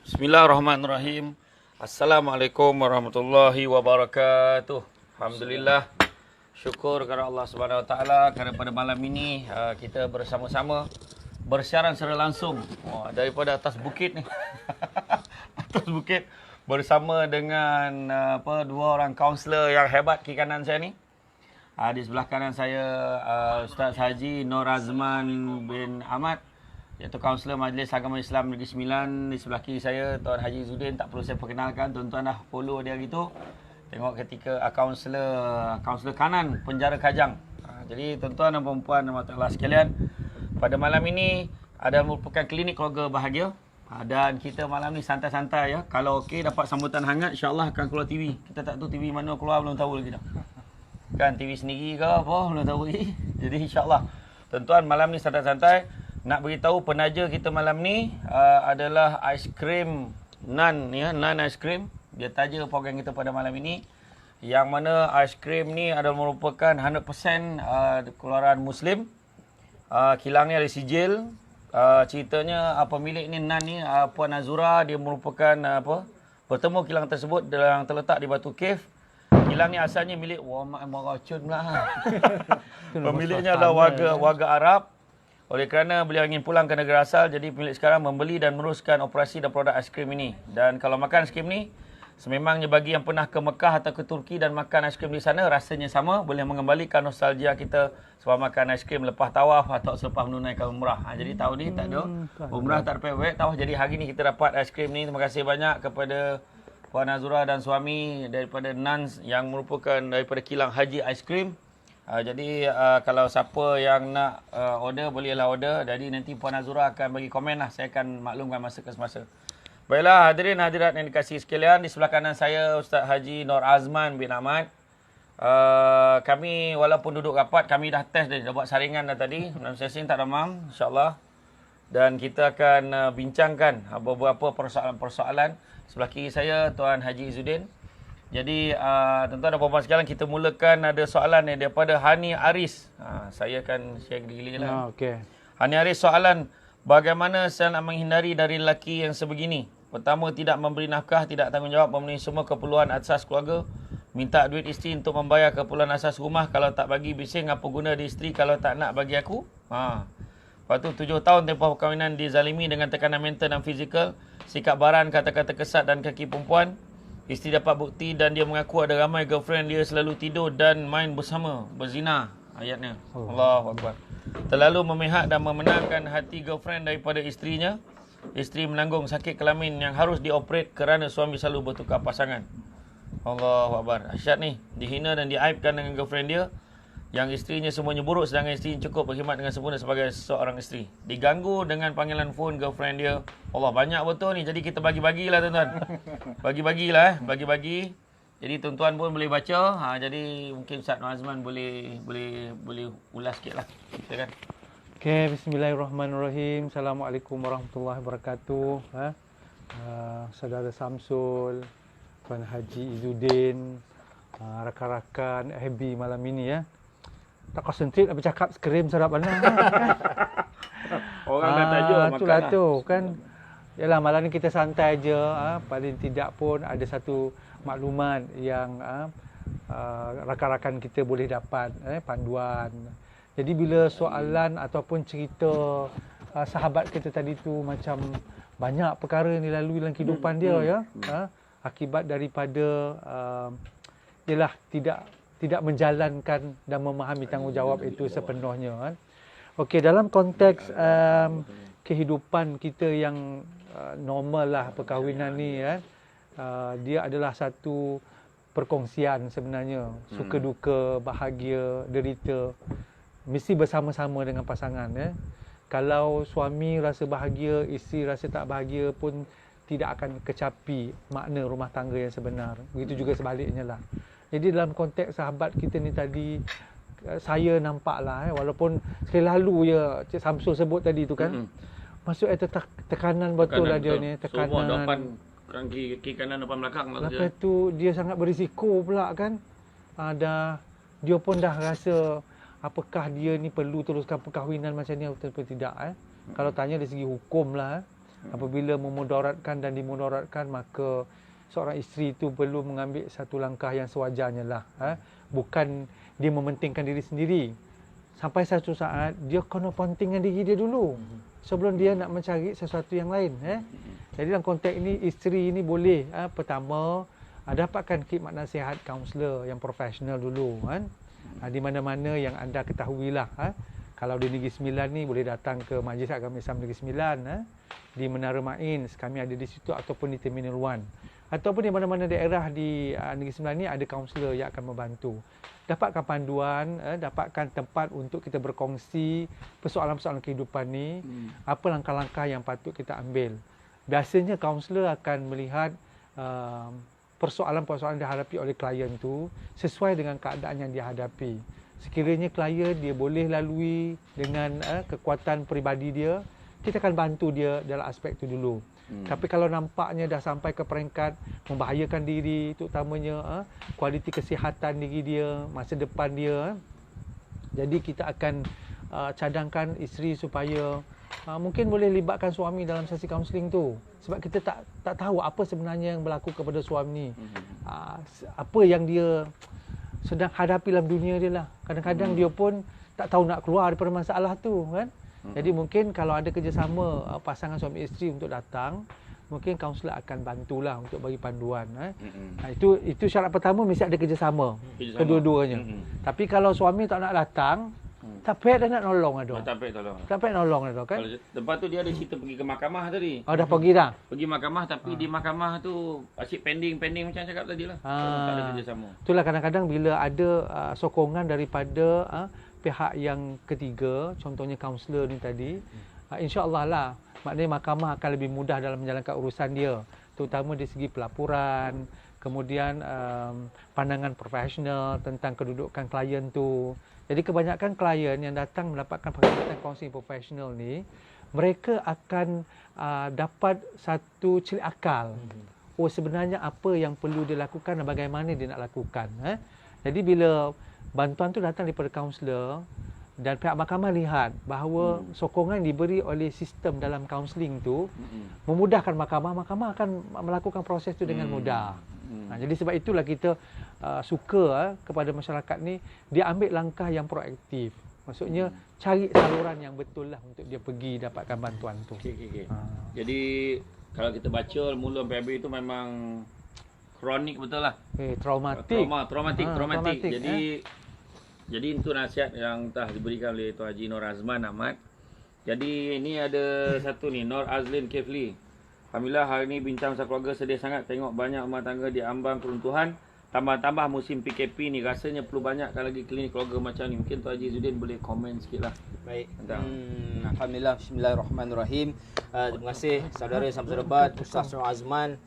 Bismillahirrahmanirrahim. Assalamualaikum warahmatullahi wabarakatuh. Alhamdulillah. Syukur kepada Allah Subhanahu Wa Taala kerana pada malam ini kita bersama-sama bersiaran secara langsung daripada atas bukit ni. Atas bukit bersama dengan dua orang kaunselor yang hebat kiri kanan saya ni. Di sebelah kanan saya Ustaz Haji Nur Azman bin Ahmad, iaitu kaunselor Majlis Agama Islam Negeri Sembilan. Di sebelah kiri saya Tuan Haji Zudin, tak perlu saya perkenalkan, tuan-tuan dah follow dia gitu. Tengok ketika kaunselor kanan penjara Kajang. Jadi tuan-tuan dan puan-puan dan Allah sekalian, pada malam ini ada merupakan klinik keluarga bahagia. Dan kita malam ni santai-santai ya. Kalau okey dapat sambutan hangat, insya-Allah akan keluar TV. Kita tak tahu TV mana keluar, belum tahu lagi dah. Kan TV sendiri ke apa, belum tahu lagi. Jadi insya-Allah tuan-tuan malam ni santai-santai. Nak beritahu penaja kita malam ni adalah aiskrim Nan ya, Nan aiskrim. Dia taja program kita pada malam ini, yang mana aiskrim ni adalah merupakan 100% keluaran Muslim. Kilangnya ada sijil. Ceritanya pemilik ni Nan ni Puan Azura, dia merupakan bertemu kilang tersebut yang terletak di Batu Cave. Kilang ni asalnya milik Maracun pula. Pemiliknya adalah warga Arab. Oleh kerana beliau ingin pulang ke negara asal, jadi pemilik sekarang membeli dan meneruskan operasi dan produk aiskrim ini. Dan kalau makan aiskrim ni, sememangnya bagi yang pernah ke Mekah atau ke Turki dan makan aiskrim di sana, rasanya sama, boleh mengembalikan nostalgia kita sebab makan aiskrim lepas tawaf atau selepas menunaikan umrah. Jadi tahun ni tak ada umrah, tak ada payah tawaf. Jadi hari ni kita dapat aiskrim ni. Terima kasih banyak kepada Puan Azura dan suami daripada Nans yang merupakan daripada kilang Haji Aiskrim. Jadi kalau siapa yang nak order, bolehlah order. Jadi nanti Puan Azura akan bagi komen lah. Saya akan maklumkan masa ke semasa. Baiklah hadirin hadirat yang dikasihi sekalian. Di sebelah kanan saya Ustaz Haji Nur Azman bin Ahmad. Kami walaupun duduk rapat, kami dah test dah buat saringan dah tadi. Dalam sesi tak demam, insyaAllah. Dan kita akan bincangkan beberapa persoalan-persoalan. Sebelah kiri saya Tuan Haji Zudin. Jadi tuan-tuan dan puan-puan sekalian, kita mulakan ada soalan ni daripada Hani Aris. Saya akan share gila-gila lah. Okay. Hani Aris soalan, bagaimana saya nak menghindari dari lelaki yang sebegini? Pertama, tidak memberi nafkah, tidak tanggungjawab, memenuhi semua keperluan asas keluarga. Minta duit isteri untuk membayar keperluan asas rumah. Kalau tak bagi, bising apa guna di isteri kalau tak nak bagi aku? Lepas tu 7 tahun tempoh perkahwinan dizalimi dengan tekanan mental dan fizikal. Sikap baran, kata-kata kesat dan kaki perempuan. Isteri dapat bukti dan dia mengaku ada ramai girlfriend dia selalu tidur dan main bersama, berzina. Ayatnya. Allahu Akbar. Terlalu memihak dan memenangkan hati girlfriend daripada isterinya. Isteri menanggung sakit kelamin yang harus dioperate kerana suami selalu bertukar pasangan. Allahu Akbar. Asyad ni, dihina dan diaibkan dengan girlfriend dia. Yang isterinya semuanya buruk, sedangkan isteri cukup berkhidmat dengan sempurna sebagai seorang isteri. Diganggu dengan panggilan phone girlfriend dia. Allah, banyak betul ni. Jadi kita bagi-bagilah tuan-tuan. Bagi-bagilah bagi-bagi. Jadi tuan-tuan pun boleh baca. Jadi mungkin Ustaz Nur Azman boleh ulas sikitlah. Kita kan. Okay, bismillahirrahmanirrahim. Assalamualaikum warahmatullahi wabarakatuh. Saudara Samsul, Tuan Haji Izzuddin, rakan-rakan FB malam ini ya. Tak konsentrate nak bercakap, skrim sedap mana. Orang dah tajuk makan. Itulah tu kan. Yalah, malam ni kita santai je. Paling tidak pun ada satu maklumat yang rakan-rakan kita boleh dapat, panduan. Jadi bila soalan ataupun cerita sahabat kita tadi tu, macam banyak perkara yang dilalui dalam kehidupan dia ya. Akibat daripada ialah tidak menjalankan dan memahami tanggungjawab itu sepenuhnya kan. Okey, dalam konteks kehidupan kita yang normal lah, perkahwinan ni kan, dia adalah satu perkongsian sebenarnya. Suka duka, bahagia, derita, mesti bersama-sama dengan pasangan ya. Kalau suami rasa bahagia, isteri rasa tak bahagia pun tidak akan kecapi makna rumah tangga yang sebenar. Begitu juga sebaliknya lah. Jadi dalam konteks sahabat kita ni tadi, saya nampaklah walaupun sekali lalu ya Cik Samsul sebut tadi tu kan. Maksudnya tekanan betul lah dia ni, tekanan. Semua depan, kiri kanan, depan belakang lah. Lepas tu dia sangat berisiko pula kan. Dia pun dah rasa apakah dia ni perlu teruskan perkahwinan macam ni atau tidak. Kalau tanya dari segi hukum lah. Apabila memudaratkan dan dimudaratkan, maka seorang isteri itu perlu mengambil satu langkah yang sewajarnya lah. Bukan dia mementingkan diri sendiri. Sampai satu saat, dia kena pentingkan diri dia dulu. Sebelum dia nak mencari sesuatu yang lain. Jadi dalam konteks ini, isteri ini boleh pertama, dapatkan khidmat nasihat kaunselor yang profesional dulu. Di mana-mana yang anda ketahuilah. Kalau di Negeri Sembilan ni boleh datang ke Majlis Agama Islam Negeri Sembilan, di Menara Mains kami ada di situ, ataupun di Terminal 1, ataupun di mana-mana daerah di Negeri Sembilan ni ada kaunselor yang akan membantu. Dapatkan panduan, dapatkan tempat untuk kita berkongsi persoalan-persoalan kehidupan ni, apa langkah-langkah yang patut kita ambil. Biasanya kaunselor akan melihat persoalan-persoalan dihadapi oleh klien tu sesuai dengan keadaan yang dia hadapi. Sekiranya klien dia boleh lalui dengan kekuatan peribadi dia, kita akan bantu dia dalam aspek itu dulu. Tapi kalau nampaknya dah sampai ke peringkat membahayakan diri, terutamanya kualiti kesihatan diri dia, masa depan dia, jadi kita akan cadangkan isteri supaya mungkin boleh libatkan suami dalam sesi kaunseling tu. Sebab kita tak tahu apa sebenarnya yang berlaku kepada suami. Apa yang dia sedang hadapi dalam dunia dia lah. Kadang-kadang dia pun tak tahu nak keluar daripada masalah tu, kan. Jadi mungkin kalau ada kerjasama pasangan suami isteri untuk datang, mungkin kaunselor akan bantulah untuk bagi panduan. Itu syarat pertama, mesti ada kerjasama kedua-duanya. Tapi kalau suami tak nak datang, tak payah dah nak nolong dah. Tak payah tolong. Tak payah nolong dah, kan. Lepas tu dia ada cerita pergi ke mahkamah tadi. Oh, dah pergi dah. Pergi mahkamah, tapi di mahkamah tu asyik pending macam cakap tadi lah. Tak ada kerjasama. Itulah kadang-kadang bila ada sokongan daripada pihak yang ketiga, contohnya kaunselor ni tadi, insya-Allah lah, maknanya mahkamah akan lebih mudah dalam menjalankan urusan dia, terutama dari segi pelaporan, kemudian pandangan profesional tentang kedudukan klien tu. Jadi kebanyakan klien yang datang mendapatkan perkhidmatan kaunseling profesional ni, mereka akan dapat satu celik akal. Oh, sebenarnya apa yang perlu dilakukan dan bagaimana dia nak lakukan. Jadi bila bantuan tu datang daripada kaunselor dan pihak mahkamah lihat bahawa sokongan diberi oleh sistem dalam kaunseling tu memudahkan mahkamah akan melakukan proses tu dengan mudah. Jadi sebab itulah kita suka kepada masyarakat ni dia ambil langkah yang proaktif. Maksudnya cari saluran yang betul lah untuk dia pergi dapatkan bantuan tu. Okay. Jadi kalau kita baca mula sampai habis tu memang kronik betul lah. Traumatik. Jadi itu nasihat yang telah diberikan oleh Tuan Haji Nur Azman Ahmad. Jadi ini ada satu ni, Nur Azlin Kefli. Alhamdulillah hari ni bincang pasal keluarga, sedih sangat tengok banyak rumah tangga diambang keruntuhan. Tambah-tambah musim PKP ni, rasanya perlu banyakkan lagi klinik keluarga macam ni. Mungkin Tuan Haji Zuddin boleh komen sikit lah. Baik. Alhamdulillah, bismillahirrahmanirrahim. Terima kasih saudara Samsul Debat, Ustaz Nur Azman.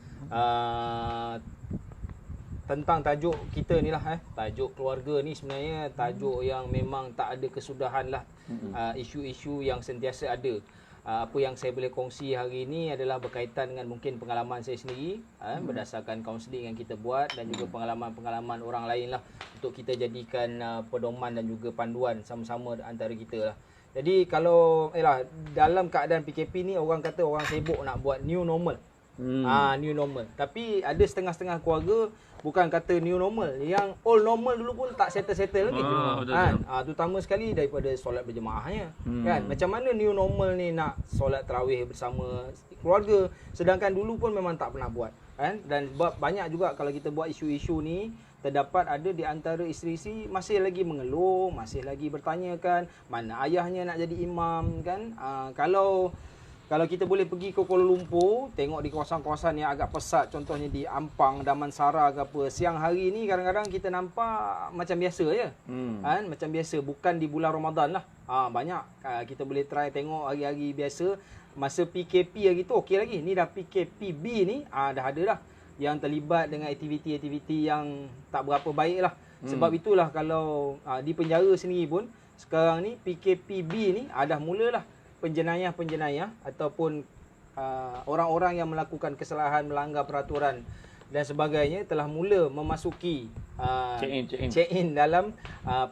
Tentang tajuk kita ni lah, tajuk keluarga ni sebenarnya tajuk yang memang tak ada kesudahan lah. Isu-isu yang sentiasa ada. Apa yang saya boleh kongsi hari ini adalah berkaitan dengan mungkin pengalaman saya sendiri, berdasarkan kaunseling yang kita buat dan juga pengalaman-pengalaman orang lain lah, untuk kita jadikan pedoman dan juga panduan sama-sama antara kita lah. Jadi kalau dalam keadaan PKP ni, orang kata orang sibuk nak buat new normal. New normal. Tapi ada setengah-setengah keluarga bukan kata new normal, yang old normal dulu pun tak settle-settle lagi. Terutama sekali daripada solat berjemaahnya. Kan? Macam mana new normal ni nak solat tarawih bersama keluarga, sedangkan dulu pun memang tak pernah buat. Kan? Dan banyak juga kalau kita buat isu-isu ni, terdapat ada di antara isteri-isteri masih lagi mengeluh, masih lagi bertanyakan mana ayahnya nak jadi imam, kan? Kalau kita boleh pergi ke Kuala Lumpur, tengok di kawasan-kawasan yang agak pesat, contohnya di Ampang, Damansara ke apa, siang hari ni kadang-kadang kita nampak macam biasa je. Kan? Macam biasa, bukan di bulan Ramadan lah. Banyak kita boleh try tengok hari-hari biasa. Masa PKP hari tu okey lagi. Ni dah PKPB ni, dah ada dah yang terlibat dengan aktiviti-aktiviti yang tak berapa baik lah. Sebab itulah kalau di penjara sendiri pun, sekarang ni PKPB ni dah mulalah penjenayah-penjenayah ataupun orang-orang yang melakukan kesalahan, melanggar peraturan dan sebagainya telah mula memasuki check in dalam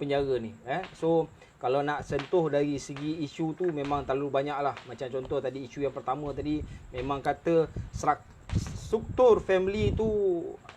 penjara ni. So kalau nak sentuh dari segi isu tu memang terlalu banyak lah. Macam contoh tadi, isu yang pertama tadi memang kata struktur family tu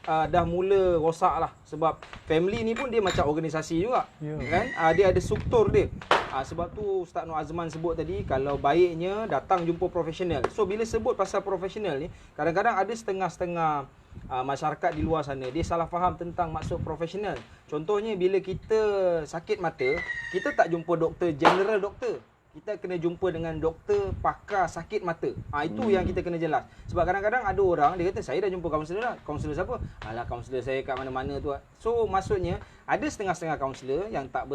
dah mula rosak lah. Sebab family ni pun dia macam organisasi juga, kan? Dia ada struktur dia. Sebab tu Ustaz Nur Azman sebut tadi, kalau baiknya datang jumpa profesional. So bila sebut pasal profesional ni, kadang-kadang ada setengah-setengah masyarakat di luar sana dia salah faham tentang maksud profesional. Contohnya bila kita sakit mata, kita tak jumpa doktor general doktor. Kita kena jumpa dengan doktor pakar sakit mata. Itu yang kita kena jelas. Sebab kadang-kadang ada orang dia kata saya dah jumpa kaunselor dah. Kaunselor siapa? Alah, kaunselor saya kat mana-mana tu. So maksudnya ada setengah-setengah kaunselor yang tak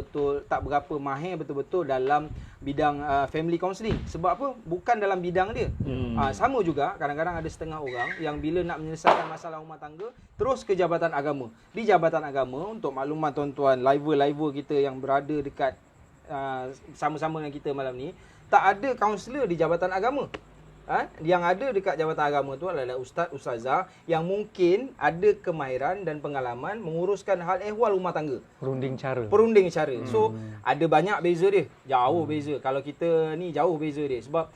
berapa mahir betul-betul dalam bidang family counselling. Sebab apa? Bukan dalam bidang dia. Sama juga kadang-kadang ada setengah orang yang bila nak menyelesaikan masalah rumah tangga terus ke Jabatan Agama. Di Jabatan Agama, untuk maklumat tuan-tuan, live kita yang berada dekat sama-sama dengan kita malam ni, tak ada kaunselor di Jabatan Agama. Yang ada dekat Jabatan Agama tu adalah ustaz, ustazah yang mungkin ada kemahiran dan pengalaman menguruskan hal ehwal rumah tangga. Perunding cara. So ada banyak beza dia. Jauh beza. Kalau kita ni jauh beza dia. Sebab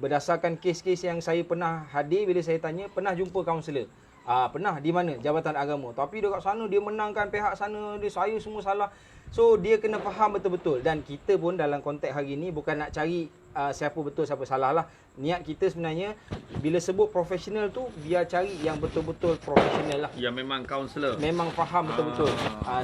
berdasarkan kes-kes yang saya pernah hadir, bila saya tanya pernah jumpa kaunselor. Pernah di mana? Jabatan Agama. Tapi dekat sana dia menangkan pihak sana, dia saya semua salah. So dia kena faham betul-betul. Dan kita pun dalam konteks hari ni bukan nak cari siapa betul siapa salah lah. Niat kita sebenarnya bila sebut profesional tu biar cari yang betul-betul profesional lah. Yang memang kaunselor. Memang faham betul-betul.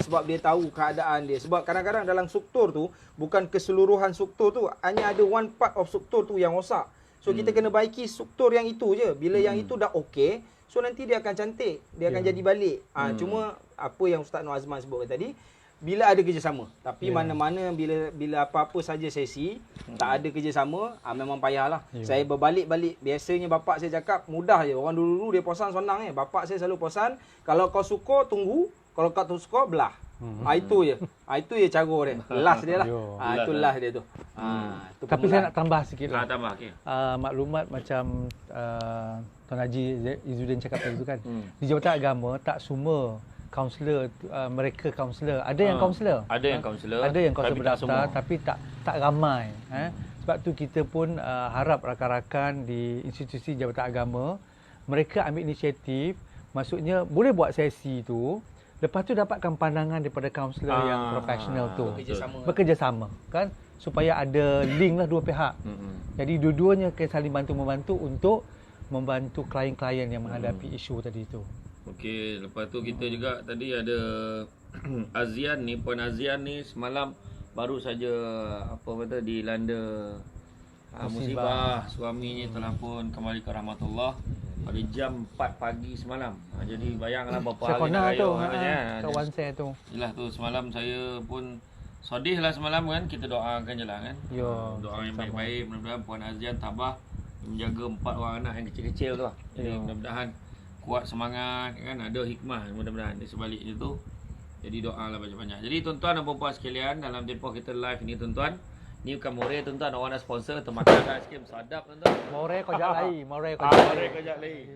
Sebab dia tahu keadaan dia. Sebab kadang-kadang dalam struktur tu bukan keseluruhan struktur tu, hanya ada one part of struktur tu yang rosak. So kita kena baiki struktur yang itu je. Bila yang itu dah okey, so nanti dia akan cantik, dia akan jadi balik. Cuma apa yang Ustaz Nur Azman sebutkan tadi, bila ada kerjasama. Tapi mana-mana bila apa-apa saja sesi tak ada kerjasama, memang payahlah. Saya berbalik-balik. Biasanya bapak saya cakap mudah je. Orang dulu-dulu dia posan senang je. Bapak saya selalu posan, kalau kau suka tunggu, kalau kau tak suka belah. Itu je. Itu je cara dia. Last dia lah. Itu last dia tu. Tapi saya nak tambah sikit lah. Tambah. Okay. Maklumat macam Tuan Haji Izzuddin cakap tadi tu kan. Di Jabatan Agama tak semua kaunselor, mereka kaunselor. Ada yang kaunselor. Ada yang kaunselor. Ada yang kaunselor berdaftar tapi tak ramai. Sebab tu kita pun harap rakan-rakan di institusi Jabatan Agama mereka ambil inisiatif, maksudnya boleh buat sesi tu, lepas tu dapatkan pandangan daripada kaunselor yang profesional tu. Bekerjasama kan, supaya ada link lah dua pihak. Jadi dua-duanya akan saling bantu-membantu untuk membantu klien-klien yang menghadapi isu tadi tu. Okey, lepas tu kita juga tadi ada Azian ni, Puan Azian ni semalam baru saja dilanda musibah. Suaminya telah pun kembali ke rahmatullah pada jam 4 pagi semalam. Jadi bayanglah berapa hari nak raya katanya. Kawan saya tu. Yalah tu semalam saya pun sedih lah semalam kan. Kita doakan je lah kan. Doa yang baik-baik, mudah-mudahan Puan Azian tabah menjaga 4 orang anak yang kecil-kecil tu lah. Jadi mudah-mudahan kuat semangat kan, ada hikmah mudah-mudahan di sebaliknya tu. Jadi doalah banyak-banyak. Jadi tuan-tuan dan puan-puan sekalian, dalam tempoh kita live ni tuan-tuan, ni bukan more tuan-tuan, orang dah sponsor untuk makan aiskrim sedap tuan-tuan. More kau jak lai, more kau jak lai.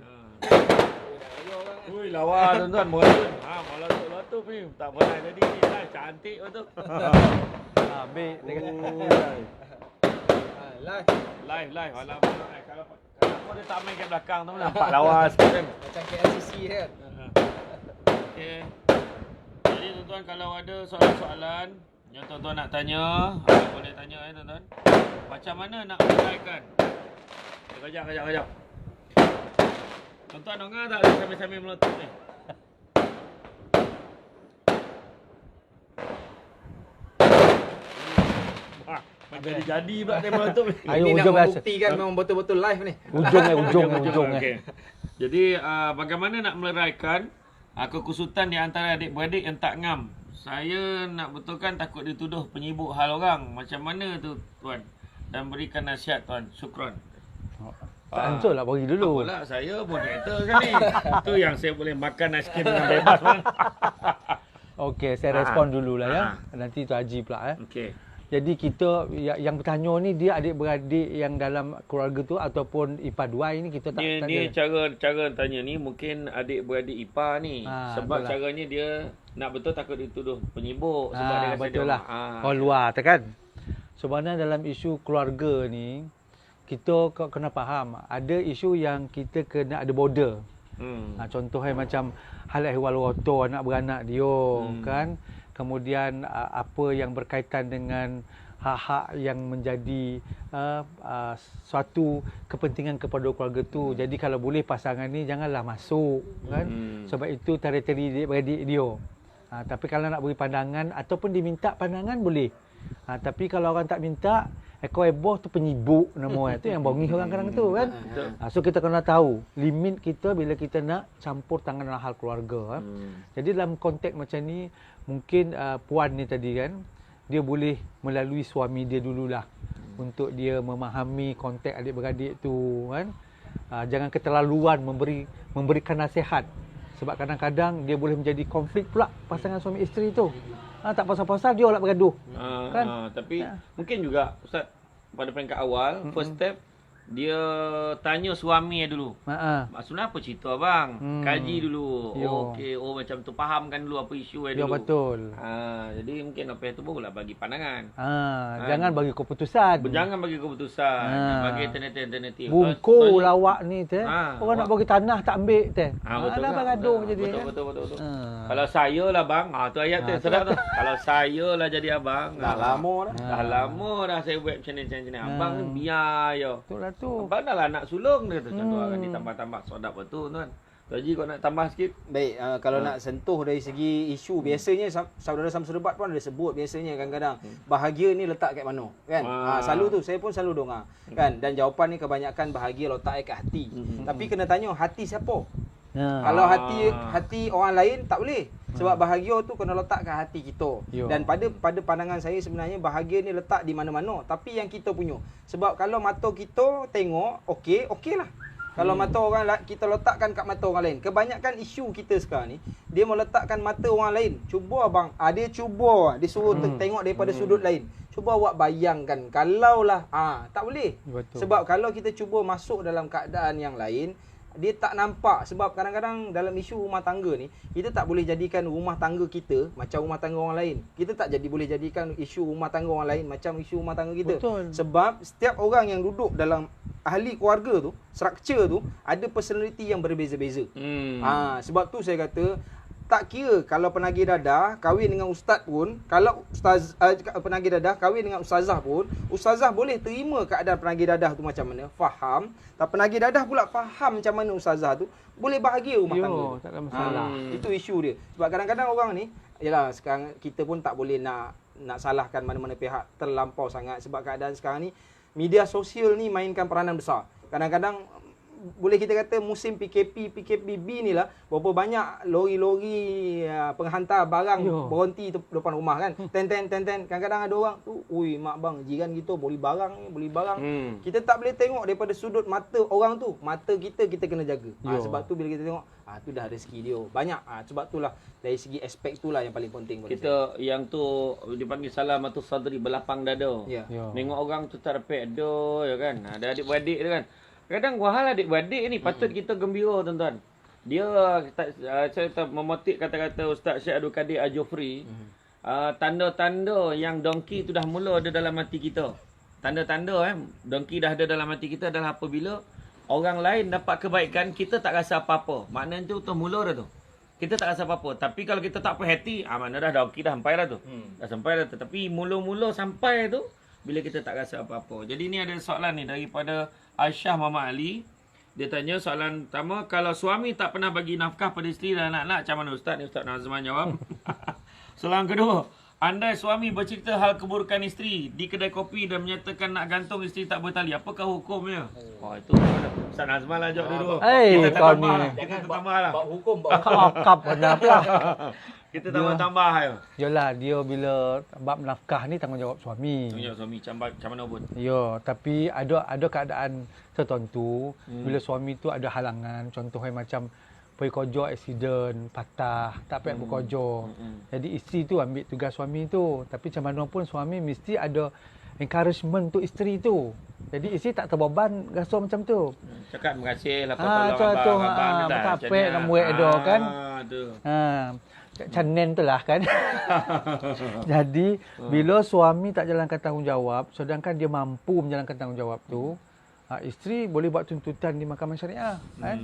Ui, lawa tuan-tuan, moratun. Moratun ni tak pernah jadi ni lah, cantik betul. Baik dengan live. Alamak, kalau dia tak main kat belakang tu nampak lawa sikit kan. Macam KLCC kan. Okey. Jadi tuan-tuan kalau ada soalan-soalan yang tuan-tuan nak tanya, boleh tanya tuan-tuan. Macam mana nak uraikan? Kejap. Tuan-tuan dengar tak sambil-sambil meletup ni? Jadi pula dia meletup ni. Ini nak membuktikan memang betul-betul live ni. Ujung. Okay. Jadi bagaimana nak meleraikan kekusutan di antara adik-beradik yang tak ngam? Saya nak betulkan takut dituduh penyibuk hal orang. Macam mana tu tuan? Dan berikan nasihat tuan. Syukran. Tak hancur lah, bagi dulu. Apalah, saya moderator kan ni. Itu yang saya boleh makan aiskrim dengan bebas. Okey, saya respon dululah ya. Nanti tu Haji pula. Okey. Jadi kita yang bertanya ni dia adik-beradik yang dalam keluarga tu ataupun ipar-dua ini kita tak Ni cara tanya ni mungkin adik-beradik ipar ni. Sebab itulah. caranya dia nak betul takut dituduh penyibuk sebab dia rasa betul dia lah. orang. Orang luar tak kan. Sebenarnya dalam isu keluarga ni kita kena faham ada isu yang kita kena ada border. Contohnya macam hal ehwal roto anak beranak dia kan. Kemudian apa yang berkaitan dengan hak-hak yang menjadi suatu kepentingan kepada keluarga tu. Jadi kalau boleh pasangan ni janganlah masuk kan. Sebab itu teritori adik-beradik dia. Tapi kalau nak beri pandangan ataupun diminta pandangan boleh. Tapi kalau orang tak minta, ekor heboh tu penyibuk nama orang. Tu yang bongih orang kadang tu kan. So kita kena tahu limit kita bila kita nak campur tangan dalam hal keluarga. Jadi dalam konteks macam ni, mungkin puan ni tadi kan, dia boleh melalui suami dia dululah untuk dia memahami konteks adik-beradik tu kan. Jangan keterlaluan memberikan nasihat. Sebab kadang-kadang dia boleh menjadi konflik pula pasangan suami isteri tu. Tak pasal-pasal dia nak bergaduh. Kan? Tapi mungkin juga Ustaz pada peringkat awal, first step dia tanya suami dulu. Maksudnya apa cerita abang? Kaji dulu. Okey, macam tu fahamkan dulu apa isu dulu. Ya betul. Jadi mungkin apa itu barulah bagi pandangan. Jangan bagi keputusan. Jangan bagi keputusan. Bagi alternatif. Bungku lawak ni teh. Orang nak bagi tanah tak ambil teh. Betul. Dah bergaduh jadi. Betul. Kalau saya lah bang, tu ayat tu sedap tu. Kalau saya lah jadi abang, Dah lama dah. dah lama dah saya buat macam ni. Abang ni biar je. Betul lah tu. Abang dah lah nak sulung dia tu. Contoh akan ditambah-tambah sodap betul tuan. Haji kau nak tambah sikit? Baik, kalau nak sentuh dari segi isu, biasanya saudara Samsul Debat pun ada sebut biasanya kadang-kadang bahagia ni letak kat mana kan. Selalu tu saya pun selalu dengar kan, dan jawapan ni kebanyakan bahagia letak kat hati. Tapi kena tanya hati siapa? Kalau hati orang lain tak boleh. Sebab bahagia tu kena letak kat hati kita. Dan pada pandangan saya sebenarnya bahagia ni letak di mana-mana, tapi yang kita punya. Sebab kalau mata kita tengok okey lah. Kalau mata orang kita letakkan kat mata orang lain. Kebanyakan isu kita sekarang ni dia meletakkan mata orang lain. Cuba abang, dia cuba dia suruh tengok daripada sudut lain. Cuba awak bayangkan kalaulah tak boleh. Betul. Sebab kalau kita cuba masuk dalam keadaan yang lain, dia tak nampak. Sebab kadang-kadang dalam isu rumah tangga ni, kita tak boleh jadikan rumah tangga kita macam rumah tangga orang lain. Kita tak boleh jadikan isu rumah tangga orang lain macam isu rumah tangga kita. Betul. Sebab setiap orang yang duduk dalam ahli keluarga tu, structure tu, ada personality yang berbeza-beza. Sebab tu saya kata, tak kira kalau penagih dadah kahwin dengan ustaz pun, kalau penagih dadah kahwin dengan ustazah pun, ustazah boleh terima keadaan penagih dadah tu macam mana, faham. Tak penagih dadah pula faham macam mana ustazah tu, boleh bahagia rumah tangga. Tak ada masalah. Itu isu dia. Sebab kadang-kadang orang ni, yalah sekarang kita pun tak boleh nak salahkan mana-mana pihak terlampau sangat. Sebab keadaan sekarang ni, media sosial ni mainkan peranan besar. Kadang-kadang boleh kita kata musim PKPB ni lah, berapa banyak lori-lori penghantar barang berhenti depan rumah kan. Ten. Kadang-kadang ada orang tu, ui mak bang, jiran kita beli barang. Kita tak boleh tengok daripada sudut mata orang tu. Mata kita kena jaga. Sebab tu bila kita tengok, tu dah rezeki dia. Banyak. Sebab itulah dari segi aspek itulah yang paling penting. Kita saya. Yang tu dipanggil salamatus sadri, berlapang dada. Tengok orang tu tak dapat ada ya kan. Ada adik-beradik tu kan. Kadang wahal adik-beradik ni patut kita gembira tuan-tuan. Dia saya memotik kata-kata Ustaz Syed Abdul Kadir Al-Jufri. Tanda-tanda yang dongki tu dah mula ada dalam hati kita. Tanda-tanda dongki dah ada dalam hati kita adalah apabila orang lain dapat kebaikan, kita tak rasa apa-apa. Maknanya tu mula dah tu. Kita tak rasa apa-apa. Tapi kalau kita tak puas hati, mana dah dongki dah sampai dah tu. Dah sampai dah tu. Tapi mula-mula sampai tu bila kita tak rasa apa-apa. Jadi ni ada soalan ni daripada Aisyah Muhammad Ali. Dia tanya soalan pertama, kalau suami tak pernah bagi nafkah pada isteri dan anak-anak, macam mana Ustaz? Ni Ustaz Nazman jawab. Soalan kedua, andai suami bercerita hal keburukan isteri di kedai kopi dan menyatakan nak gantung isteri tak bertali, apakah hukumnya? Itu Ustaz Nazman lah jawab dulu. Kita tambah lah. Kita tambah lah. Bab hukum. Akap benar pula. Kita tambah ya. Yalah, dia bila bab nafkah ni tanggungjawab suami. Tanggungjawab suami macam mana pun. Ya, tapi ada keadaan tertentu bila suami tu ada halangan, contohnya macam pergi kerja accident, patah, tak payah bekerja. Jadi isteri tu ambil tugas suami tu. Tapi macam mana pun suami mesti ada encouragement untuk isteri tu. Jadi isteri tak terbeban rasa macam tu. Cakap terima kasih lah kau Ah, tolong tu abang ni dah. tak Macam payah ni. nak muat dah kan. Tu. Canen tu lah kan. Jadi bila suami tak jalankan tanggungjawab, sedangkan dia mampu menjalankan tanggungjawab tu, isteri boleh buat tuntutan di mahkamah syariah kan.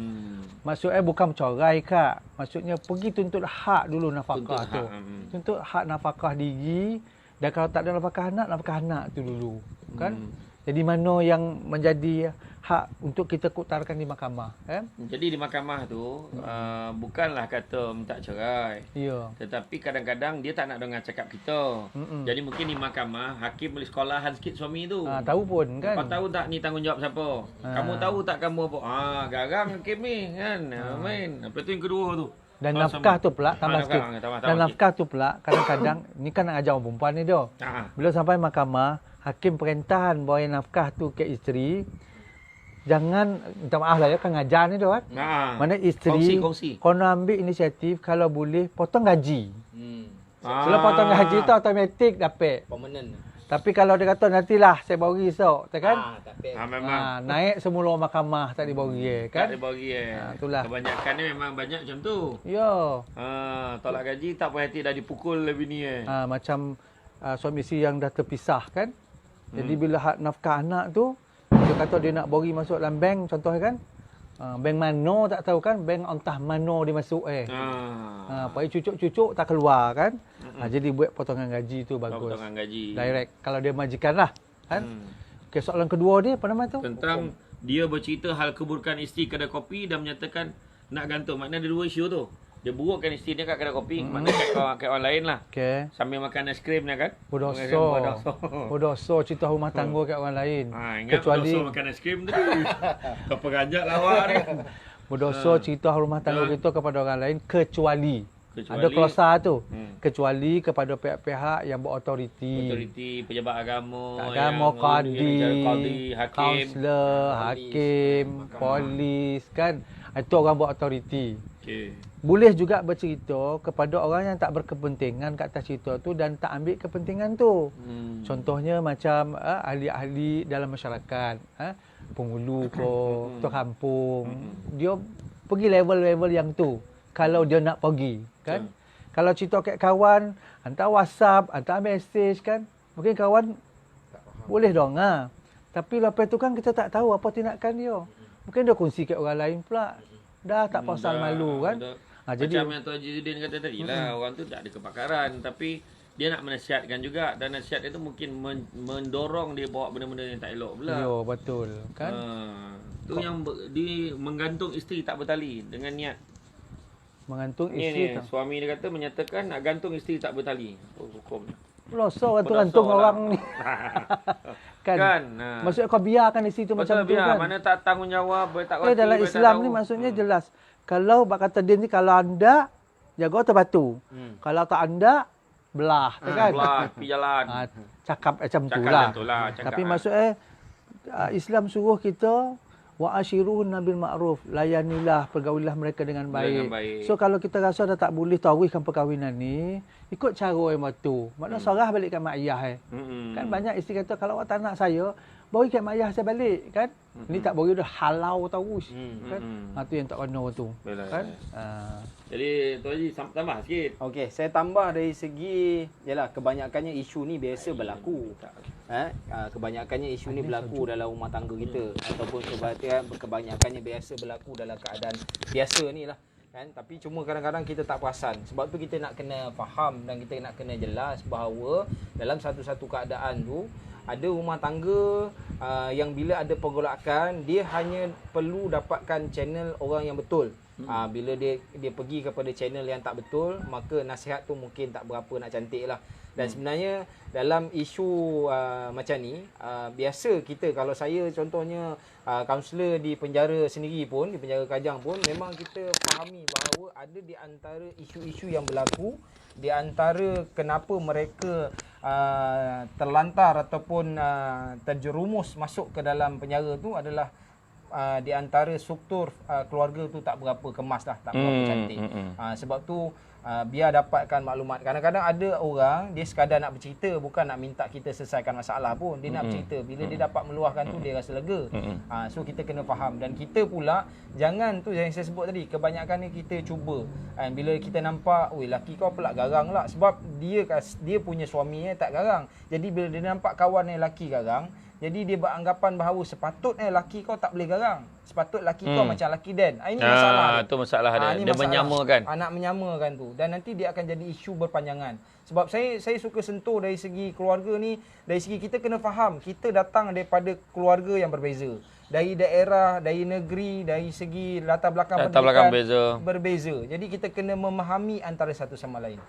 Maksudnya bukan bercerai kak. Maksudnya pergi tuntut hak dulu nafkah tu. Tuntut hak nafkah diri, dan kalau tak ada nafkah anak tu dulu kan. Jadi mana yang menjadi hak untuk kita utarakan di mahkamah kan. Jadi di mahkamah tu bukanlah kata minta cerai. Ya. Tetapi kadang-kadang dia tak nak dengar cakap kita. Jadi mungkin di mahkamah hakim boleh sekolahan sikit suami tu. Tahu pun kan. Kau tahu tak ni tanggungjawab siapa? Kamu tahu tak kamu apa? Garang hakim ni kan. Main. Lepas tu yang kedua tu. Dan nafkah tu pula tambah sikit. Dan nafkah tu pula kadang-kadang ni kan nak ajar orang perempuan ni dah. Bila sampai mahkamah, hakim perintahan bawa nafkah tu ke isteri. Jangan, minta maaf lah ya, kan ngajar ni dah kan. Mana isteri kongsi. kau nak ambil inisiatif kalau boleh potong gaji. Kalau potong gaji tu automatik dapat. Permanent. Tapi kalau dia kata nantilah saya bagi esok, tak kan? Tak apa. Memang. Naik semula mahkamah tak dibagi kan? Tak dibagi itulah. Kebanyakan ni memang banyak macam tu. Ya. Tolak gaji tak payah hati dah dipukul lebih ni Macam suami isteri yang dah terpisah kan. Jadi bila hak nafkah anak tu, dia kata dia nak bagi masuk dalam bank contohnya kan. Bank mana tak tahu kan, bank entah mana dia masuk pergi cucuk-cucuk tak keluar kan. Jadi buat potongan gaji tu bagus. Potongan gaji. Direct kalau dia majikan lah kan. Okay, soalan kedua dia apa nama tu? Tentang dia bercerita hal keburukan isteri kedai kopi dan menyatakan nak gantung. Maknanya ada dua isu tu. Dia burukkan isteri dia kat kedai kopi. Maknanya kat orang lain lah. Okay. Sambil makan es krim dia kan. Berdosa cerita rumah tangga kat orang lain. Ingat Kecuali berdosa makan es krim tadi. Kau perajak lawak ni. Berdosa cerita rumah tangga kita kepada orang lain kecuali ada klausa tu. Kecuali kepada pihak-pihak yang berautoriti. Autoriti, pejabat agama, qadi, hakim, kaunselor, hakim, polis kan. Itu orang berautoriti. Okay. Boleh juga bercerita kepada orang yang tak berkepentingan kat atas cerita tu dan tak ambil kepentingan tu. Contohnya macam ahli-ahli dalam masyarakat, penghulu ke, ketua kampung. Dia pergi level-level yang tu kalau dia nak pergi kan. Kalau cerita kat kawan, hantar WhatsApp, hantar mesej kan. Mungkin kawan boleh dong Tapi lepas tu kan kita tak tahu apa tindakan dia. Mungkin dia kongsi kat orang lain pula. Dah tak pasal malu kan. Macam yang Tuan Haji Zudin kata tadi lah, orang tu tak ada kepakaran tapi dia nak menasihatkan juga dan nasihat itu mungkin mendorong dia bawa benda-benda yang tak elok pula. Ya, betul kan. Tu yang dia menggantung isteri tak bertali dengan niat. Mengantung isteri Ni suami dia kata menyatakan nak gantung isteri tak bertali. Hukumnya. Pelosor gantung orang ni. kan. Maksudnya kau biarkan isteri tu macam tu kan. Mana tak tanggungjawab, tak reti. Dalam Islam ni maksudnya jelas. Kalau bak kata dia ni kalau anda jaga terbatu. Kalau tak anda belah, kan? Belah, pergi jalan. Cakap macam tu lah. Tapi maksudnya Islam suruh kita wa ashiruhunna bil ma'ruf, layanilah, pergaulilah mereka dengan baik. So kalau kita rasa dah tak boleh tauhidkan perkahwinan ni, ikut cara yang betul. Maknanya serah balik kat mak ayah Kan banyak isteri kata kalau awak tak nak saya, bagi kat mak ayah saya balik kan. Ni tak bagi dah halau terus kan. Tu yang tak kena tu. Kan? Jadi Tuan Haji tambah sikit. Okey, saya tambah dari segi yalah kebanyakannya isu ni biasa berlaku. Kebanyakannya isu ni berlaku dalam rumah tangga kita ataupun kebanyakannya biasa berlaku dalam keadaan biasa ni lah kan. Tapi cuma kadang-kadang kita tak perasan. Sebab tu kita nak kena faham dan kita nak kena jelas bahawa dalam satu-satu keadaan tu ada rumah tangga yang bila ada pergolakan dia hanya perlu dapatkan channel orang yang betul. Bila dia pergi kepada channel yang tak betul, maka nasihat tu mungkin tak berapa nak cantik lah. Dan sebenarnya dalam isu macam ni, biasa kita kalau saya contohnya kaunselor di penjara sendiri pun, di penjara Kajang pun, memang kita fahami bahawa ada di antara isu-isu yang berlaku, di antara kenapa mereka terlantar ataupun terjerumus masuk ke dalam penjara tu adalah di antara struktur keluarga tu tak berapa kemas dah, tak berapa cantik. Sebab tu biar dapatkan maklumat. Kadang-kadang ada orang dia sekadar nak bercerita, bukan nak minta kita selesaikan masalah pun. Dia nak bercerita. Bila dia dapat meluahkan tu dia rasa lega. So kita kena faham, dan kita pula jangan tu yang saya sebut tadi, kebanyakan ni kita cuba. Bila kita nampak, "Oi, laki kau pula garang lah," sebab dia punya suami tak garang. Jadi bila dia nampak kawan yang laki garang, jadi dia beranggapan bahawa sepatutnya laki kau tak boleh garang. Sepatut laki kau macam laki Dan. Ini masalah dia. Itu masalah dia. Ini Dia masalah. menyamakan. Nak menyamakan tu. Dan nanti dia akan jadi isu berpanjangan. Sebab saya suka sentuh dari segi keluarga ni, dari segi kita kena faham, kita datang daripada keluarga yang berbeza. Dari daerah, dari negeri, dari segi latar belakang pendidikan berbeza. Jadi kita kena memahami antara satu sama lain.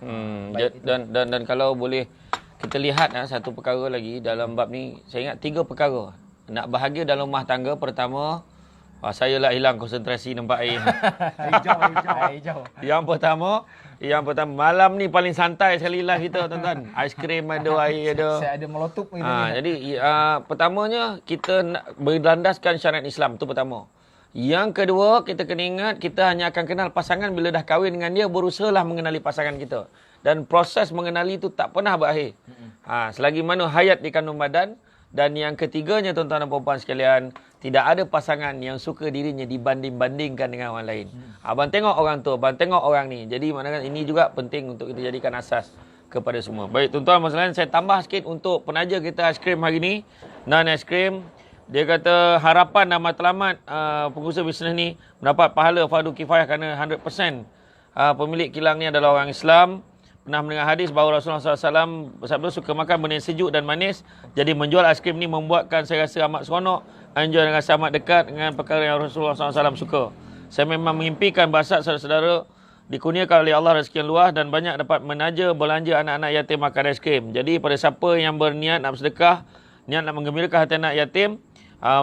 Dan kalau boleh kita lihat satu perkara lagi dalam bab ni, saya ingat 3 perkara. Nak bahagia dalam rumah tangga, pertama, saya lah hilang konsentrasi nampak air. Hijau. Yang pertama, malam ni paling santai sekali live kita, tuan-tuan. Aiskrim ada, air ada. Saya ada melotup gitu. Jadi pertamanya kita nak berlandaskan syariat Islam, tu pertama. Yang kedua, kita kena ingat kita hanya akan kenal pasangan bila dah kahwin dengan dia, berusahalah mengenali pasangan kita. Dan proses mengenali itu tak pernah berakhir. Selagi mana hayat di kandung badan. Dan yang ketiganya, tuan-tuan dan puan-puan sekalian, tidak ada pasangan yang suka dirinya dibanding-bandingkan dengan orang lain. Abang tengok orang tu, abang tengok orang ni. Jadi maknanya ini juga penting untuk kita jadikan asas kepada semua. Baik, tuan-tuan dan sekalian, saya tambah sikit untuk penaja kita aiskrim hari ni. Nan aiskrim. Dia kata harapan dan matlamat pengusaha bisnes ni mendapat pahala fardu kifayah kerana 100% pemilik kilang ni adalah orang Islam. Pernah mendengar hadis bahawa Rasulullah SAW bersabda suka makan benda yang sejuk dan manis. Jadi menjual aiskrim ni membuatkan saya rasa amat seronok. Enjoy dan rasa amat dekat dengan perkara yang Rasulullah SAW suka. Saya memang mengimpikan bahasa saudara-saudara dikurniakan oleh Allah rezeki yang luas dan banyak dapat menaja belanja anak-anak yatim makan aiskrim. Jadi pada siapa yang berniat nak bersedekah, niat nak menggembirakan hati anak yatim,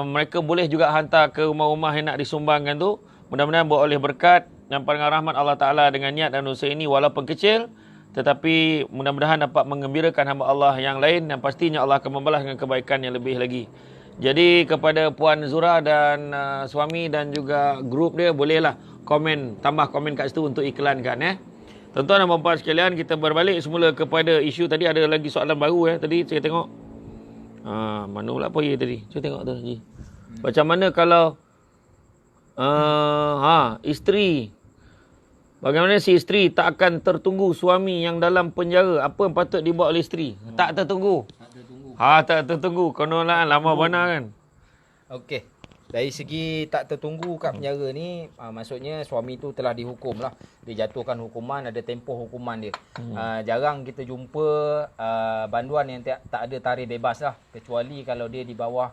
mereka boleh juga hantar ke rumah-rumah yang nak disumbangkan tu. Mudah-mudahan beroleh berkat dan pandangan rahmat Allah Ta'ala dengan niat dan usaha ini walaupun kecil, tetapi mudah-mudahan dapat menggembirakan hamba Allah yang lain dan pastinya Allah akan membalas dengan kebaikan yang lebih lagi. Jadi kepada Puan Zura dan suami dan juga grup dia, bolehlah komen, tambah komen kat situ untuk iklankan. Tuan-tuan dan puan-puan sekalian, kita berbalik semula kepada isu tadi. Ada lagi soalan baru tadi saya tengok. Mana pula apa ya tadi? Cuba tengok tu Haji. Macam mana kalau isteri, bagaimana si isteri tak akan tertunggu suami yang dalam penjara? Apa yang patut dibuat oleh isteri? Tak tertunggu. Tak tertunggu. Konolah lama benar kan. Okey. Dari segi tak tertunggu kat penjara ni, maksudnya suami tu telah dihukum lah. Dia jatuhkan hukuman, ada tempoh hukuman dia. Jarang kita jumpa banduan yang tak ada tarikh bebas lah. Kecuali kalau dia di bawah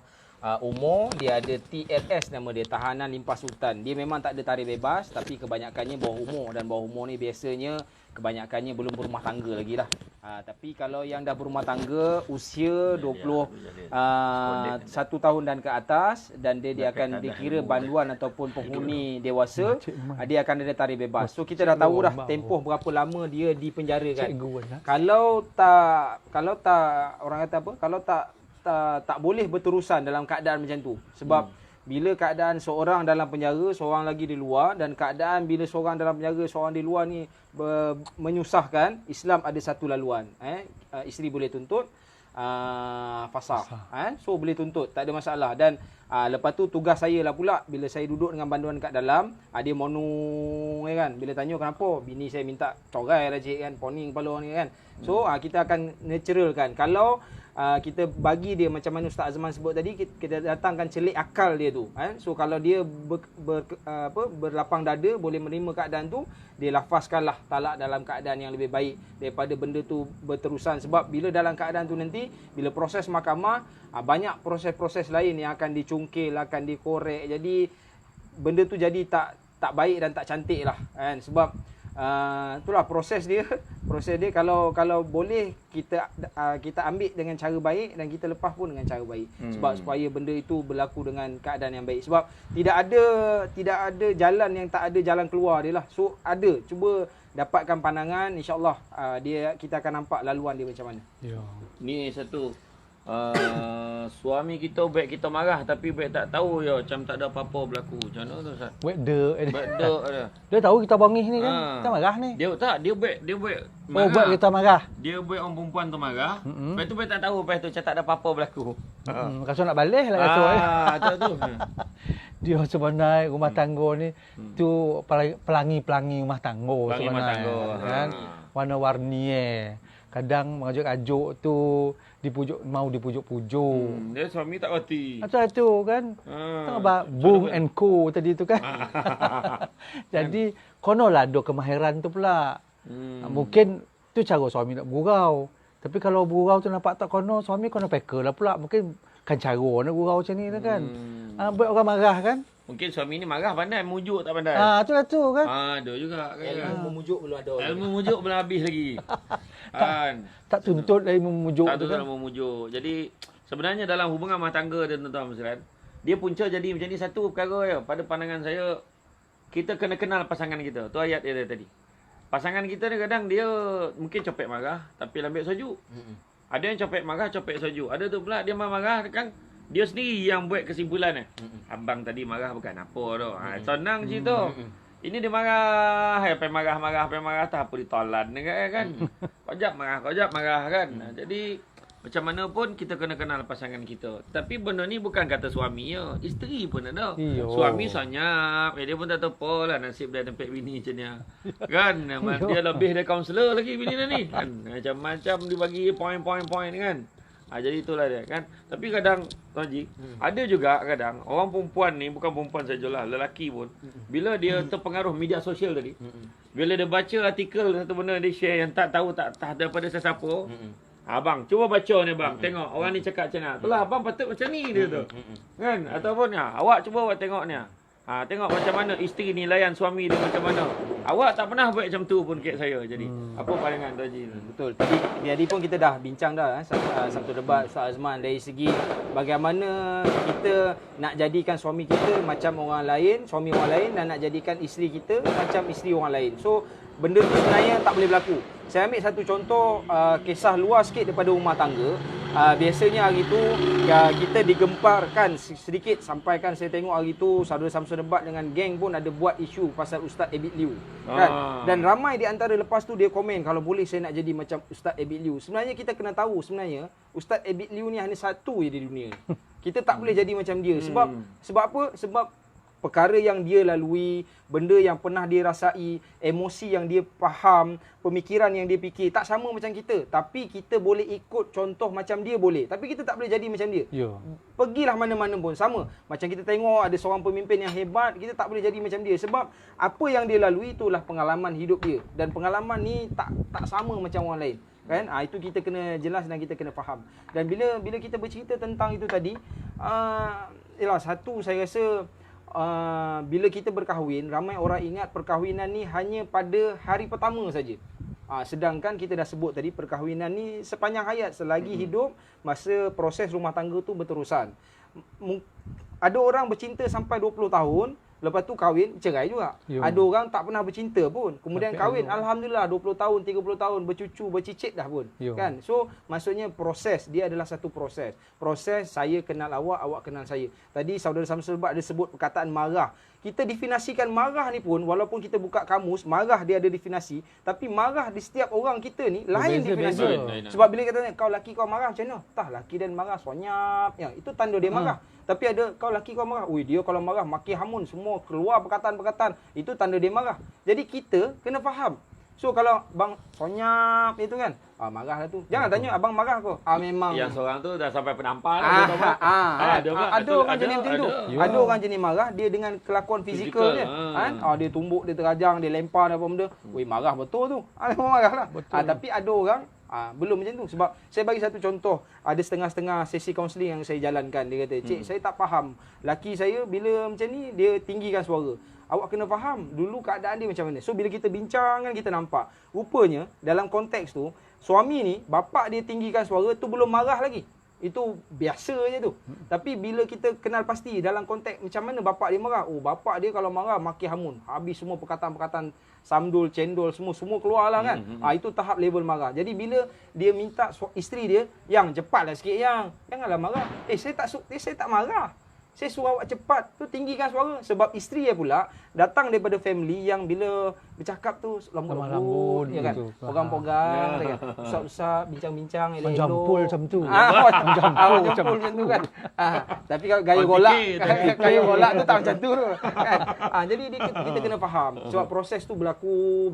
umur, dia ada TLS nama dia, Tahanan Limpah Sultan. Dia memang tak ada tarikh bebas, tapi kebanyakannya bawah umur. Dan bawah umur ni biasanya kebanyakannya belum berumah tangga lagi lah. Tapi kalau yang dah berumah tangga, usia 21 tahun dan ke atas, dan dia akan dikira banduan ataupun penghuni dewasa, dia akan ada tarikh bebas. So kita dah tahu dah tempoh berapa lama dia dipenjarakan. Kalau tak orang kata apa? Kalau tak boleh berterusan dalam keadaan macam tu. Sebab bila keadaan seorang dalam penjara, seorang lagi di luar, dan keadaan bila seorang dalam penjara, seorang di luar ni menyusahkan, Islam ada satu laluan. Isteri boleh tuntut fasakh. So boleh tuntut, tak ada masalah. Dan lepas tu tugas saya lah pula, bila saya duduk dengan banduan kat dalam, dia monung kan. Bila tanya kenapa, bini saya minta corai lah cik kan, poning kepala ni kan. So kita akan naturalkan. Kalau kita bagi dia macam mana Ustaz Azman sebut tadi, kita datangkan celik akal dia tu. So kalau dia berlapang dada, boleh menerima keadaan tu, dia lafazkanlah talak dalam keadaan yang lebih baik daripada benda tu berterusan. Sebab bila dalam keadaan tu nanti, bila proses mahkamah, banyak proses-proses lain yang akan dicungkil, akan dikorek. Jadi benda tu jadi tak baik dan tak cantik lah kan. Sebab itulah proses dia kalau boleh kita ambil dengan cara baik dan kita lepas pun dengan cara baik. Sebab supaya benda itu berlaku dengan keadaan yang baik. Sebab tidak ada jalan yang tak ada jalan keluar dia lah. So cuba dapatkan pandangan, insya-Allah kita akan nampak laluan dia macam mana. Ni satu Suami kita baik kita marah tapi baik tak tahu ya macam tak ada apa-apa berlaku. Macam mana tu Ustaz? Wet dek. Baik dek dia. Dia tahu kita bangis ni kan. Ha. Kita marah ni. Dia tak, dia baik Oh, buat kita marah. Dia baik orang perempuan tu marah. Lepas tu baik tak tahu lepas tu macam tak ada apa-apa berlaku. Rasa nak balik lah rasa. Tu. Dia sebenarnya rumah tangga ni tu pelangi-pelangi rumah tangga Pelangi rumah sebenarnya. tangga. Kan? Warna-warni Kadang merajuk-rajuk tu mau dipujuk-pujuk. Dia suami tak reti. Macam tu kan. Tengok Boom and Co tadi tu kan. Jadi konolah ada kemahiran tu pula. Mungkin tu cara suami nak bergurau. Tapi kalau bergurau tu nampak tak kono, suami kono peka lah pula. Mungkin kan cara nak gurau macam ni kan. Buat orang marah kan. Mungkin suami ni marah pandai, mujuk tak pandai. Itulah tu kan. Ada juga kan. Ilmu memujuk belum ada. Ilmu mujuk belum habis lagi. Kan. Tak tuntut dari memujuk Tak tu tuntut kan. dalam memujuk. Jadi sebenarnya dalam hubungan rumah tangga dia tuan-tuan sekalian, dia punca jadi macam ni satu perkara ya. Pada pandangan saya, kita kena kenal pasangan kita. Tu ayat dia tadi. Pasangan kita ni kadang dia mungkin copek marah tapi lambik soju. Ada yang copek marah, copek soju. Ada tu pula dia marah kan dia sendiri yang buat kesimpulan abang tadi marah bukan apa tu. Senang cerita. Ini dia marah, marah tak apa ditolan kan. Kojap marah kan. Jadi macam mana pun kita kena kenal pasangan kita. Tapi benda ni bukan kata suami ya, isteri pun ada. Suami sanyap, dia pun tak tahu apalah nasib dia tempat bini macam ni. Kan, dia lebih dari kaunselor lagi bini dia ni. Kan, macam-macam dibagi poin-poin kan. Jadi itulah dia kan. Tapi kadang Tuan Haji, ada juga kadang orang perempuan ni, bukan perempuan sajalah, lelaki pun, bila dia terpengaruh media sosial tadi, bila dia baca artikel satu benda dia share yang tak tahu tak daripada sesiapa, abang cuba baca ni bang, tengok orang ni cakap macam mana. Itulah abang patut macam ni dia tu. Kan? Ataupun awak cuba awak tengok ni. Tengok macam mana isteri ni layan suami dia macam mana. Awak tak pernah buat macam tu pun kat saya. Jadi, apa pandangan Tuan Haji? Betul. Tadi pun kita dah bincang dah satu debat Ustaz Azman dari segi bagaimana kita nak jadikan suami kita macam orang lain, suami orang lain, dan nak jadikan isteri kita macam isteri orang lain. So, benda tu sebenarnya tak boleh berlaku. Saya ambil satu contoh kisah luar sikit daripada rumah tangga. Biasanya hari tu kita digemparkan sedikit, sampaikan saya tengok hari tu Saudara Samsul Debat dengan geng pun ada buat isu pasal Ustaz Abid Liu kan? Dan ramai di antara lepas tu dia komen kalau boleh saya nak jadi macam Ustaz Abid Liu. Sebenarnya kita kena tahu sebenarnya Ustaz Abid Liu ni hanya satu je di dunia. Kita tak boleh jadi macam dia. Sebab apa? Sebab perkara yang dia lalui, benda yang pernah dia rasai, emosi yang dia faham, pemikiran yang dia fikir tak sama macam kita. Tapi kita boleh ikut contoh macam dia boleh. Tapi kita tak boleh jadi macam dia. Pergilah mana-mana pun sama. Macam kita tengok ada seorang pemimpin yang hebat, kita tak boleh jadi macam dia. Sebab apa yang dia lalui itulah pengalaman hidup dia. Dan pengalaman ni tak sama macam orang lain. Kan? Itu kita kena jelas dan kita kena faham. Dan bila kita bercerita tentang itu tadi, satu saya rasa bila kita berkahwin, ramai orang ingat perkahwinan ni hanya pada hari pertama saja. Sedangkan kita dah sebut tadi perkahwinan ni sepanjang hayat, selagi hidup, masa proses rumah tangga tu berterusan. Ada orang bercinta sampai 20 tahun, lepas tu kahwin, cerai juga. Ada orang tak pernah bercinta pun, kemudian kahwin, alhamdulillah 20 tahun, 30 tahun, bercucu, bercicit dah pun. Kan? So, maksudnya proses, dia adalah satu proses. Proses saya kenal awak, awak kenal saya. Tadi Saudara Samsul Debat ada sebut perkataan marah. Kita definasikan marah ni pun, walaupun kita buka kamus, marah dia ada definisi, tapi marah di setiap orang kita ni lain definisi. Sebab bila kita tanya, kau laki kau marah macam mana? Tah, laki dan marah sonyap. Itu tanda dia marah. Tapi ada kau laki kau marah, dia kalau marah maki hamun, semua keluar perkataan-perkataan, itu tanda dia marah. Jadi kita kena faham. So kalau bang sonyap itu kan, marah lah tu. Jangan tanya abang marah kau. Memang yang seorang tu dah sampai penampal. Ada orang jenis macam tu. Ada orang jenis marah dia dengan kelakuan fizikal dia. Dia tumbuk, dia terajang, dia lempar apa benda. Marah betul tu. Memang marah lah. Tapi ada orang belum macam tu. Sebab saya bagi satu contoh, ada setengah-setengah sesi kaunseling yang saya jalankan. Dia kata, "Cik, saya tak faham. Laki saya bila macam ni dia tinggikan suara. Awak kena faham dulu keadaan dia macam mana." So bila kita bincang kan, kita nampak rupanya dalam konteks tu suami ni, bapak dia tinggikan suara tu belum marah lagi. itu biasa je tu. Tapi bila kita kenal pasti dalam konteks macam mana bapak dia marah. Oh, bapak dia kalau marah maki hamun. Habis semua perkataan-perkataan samdul, cendol, semua keluarlah kan. Itu tahap level marah. Jadi bila dia minta isteri dia, yang cepatlah sikit yang. Janganlah marah. Saya tak marah. Saya suruh awak cepat. Tu tinggikan suara. Sebab isteri dia pula datang daripada family yang bila bercakap tu lembut-lembut, ya kan? Pegang-pegang, ya kan? Usap-usap, bincang-bincang, elok-elok. Jampul macam tu. Jampul macam tu kan. Tapi kalau gaya golak tu tak macam tu kan. Jadi kita kena faham. Sebab proses tu berlaku.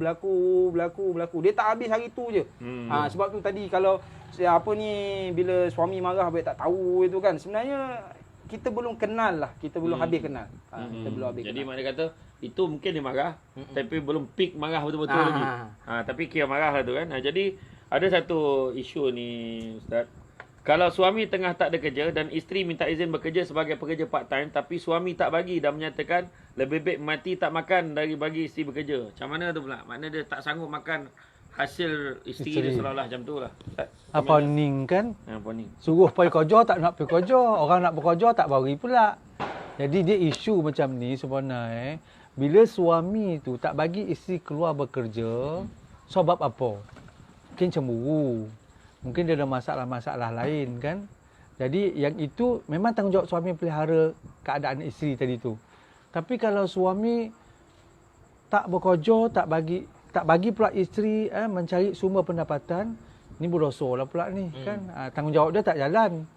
Dia tak habis hari tu je. Sebab tu tadi kalau bila suami marah baik tak tahu itu kan. Sebenarnya kita belum kenal lah. Kita belum habis kenal. Kita belum habis Jadi kenal. mana kata, itu mungkin dia marah, tapi belum peak marah betul-betul lagi. Tapi kira marah lah tu kan. Jadi ada satu isu ni Ustaz. Kalau suami tengah tak ada kerja dan isteri minta izin bekerja sebagai pekerja part time, tapi suami tak bagi dan menyatakan lebih baik mati tak makan dari bagi isteri bekerja. Macam mana tu pula? Maknanya dia tak sanggup makan hasil isteri dia, seolah-olah macam tu lah. Apa ning kan? Apa ni? Suruh pergi kerja tak nak pergi kerja. Orang nak bekerja tak bagi pula. Jadi dia isu macam ni sebenarnya. Bila suami tu tak bagi isteri keluar bekerja, sebab apa? Mungkin cemburu. Mungkin dia ada masalah-masalah lain kan. Jadi yang itu memang tanggungjawab suami pelihara keadaan isteri tadi tu. Tapi kalau suami tak bekerja, tak bagi pula isteri mencari sumber pendapatan, ni berdosa lah pula ni kan. Tanggungjawab dia tak jalan.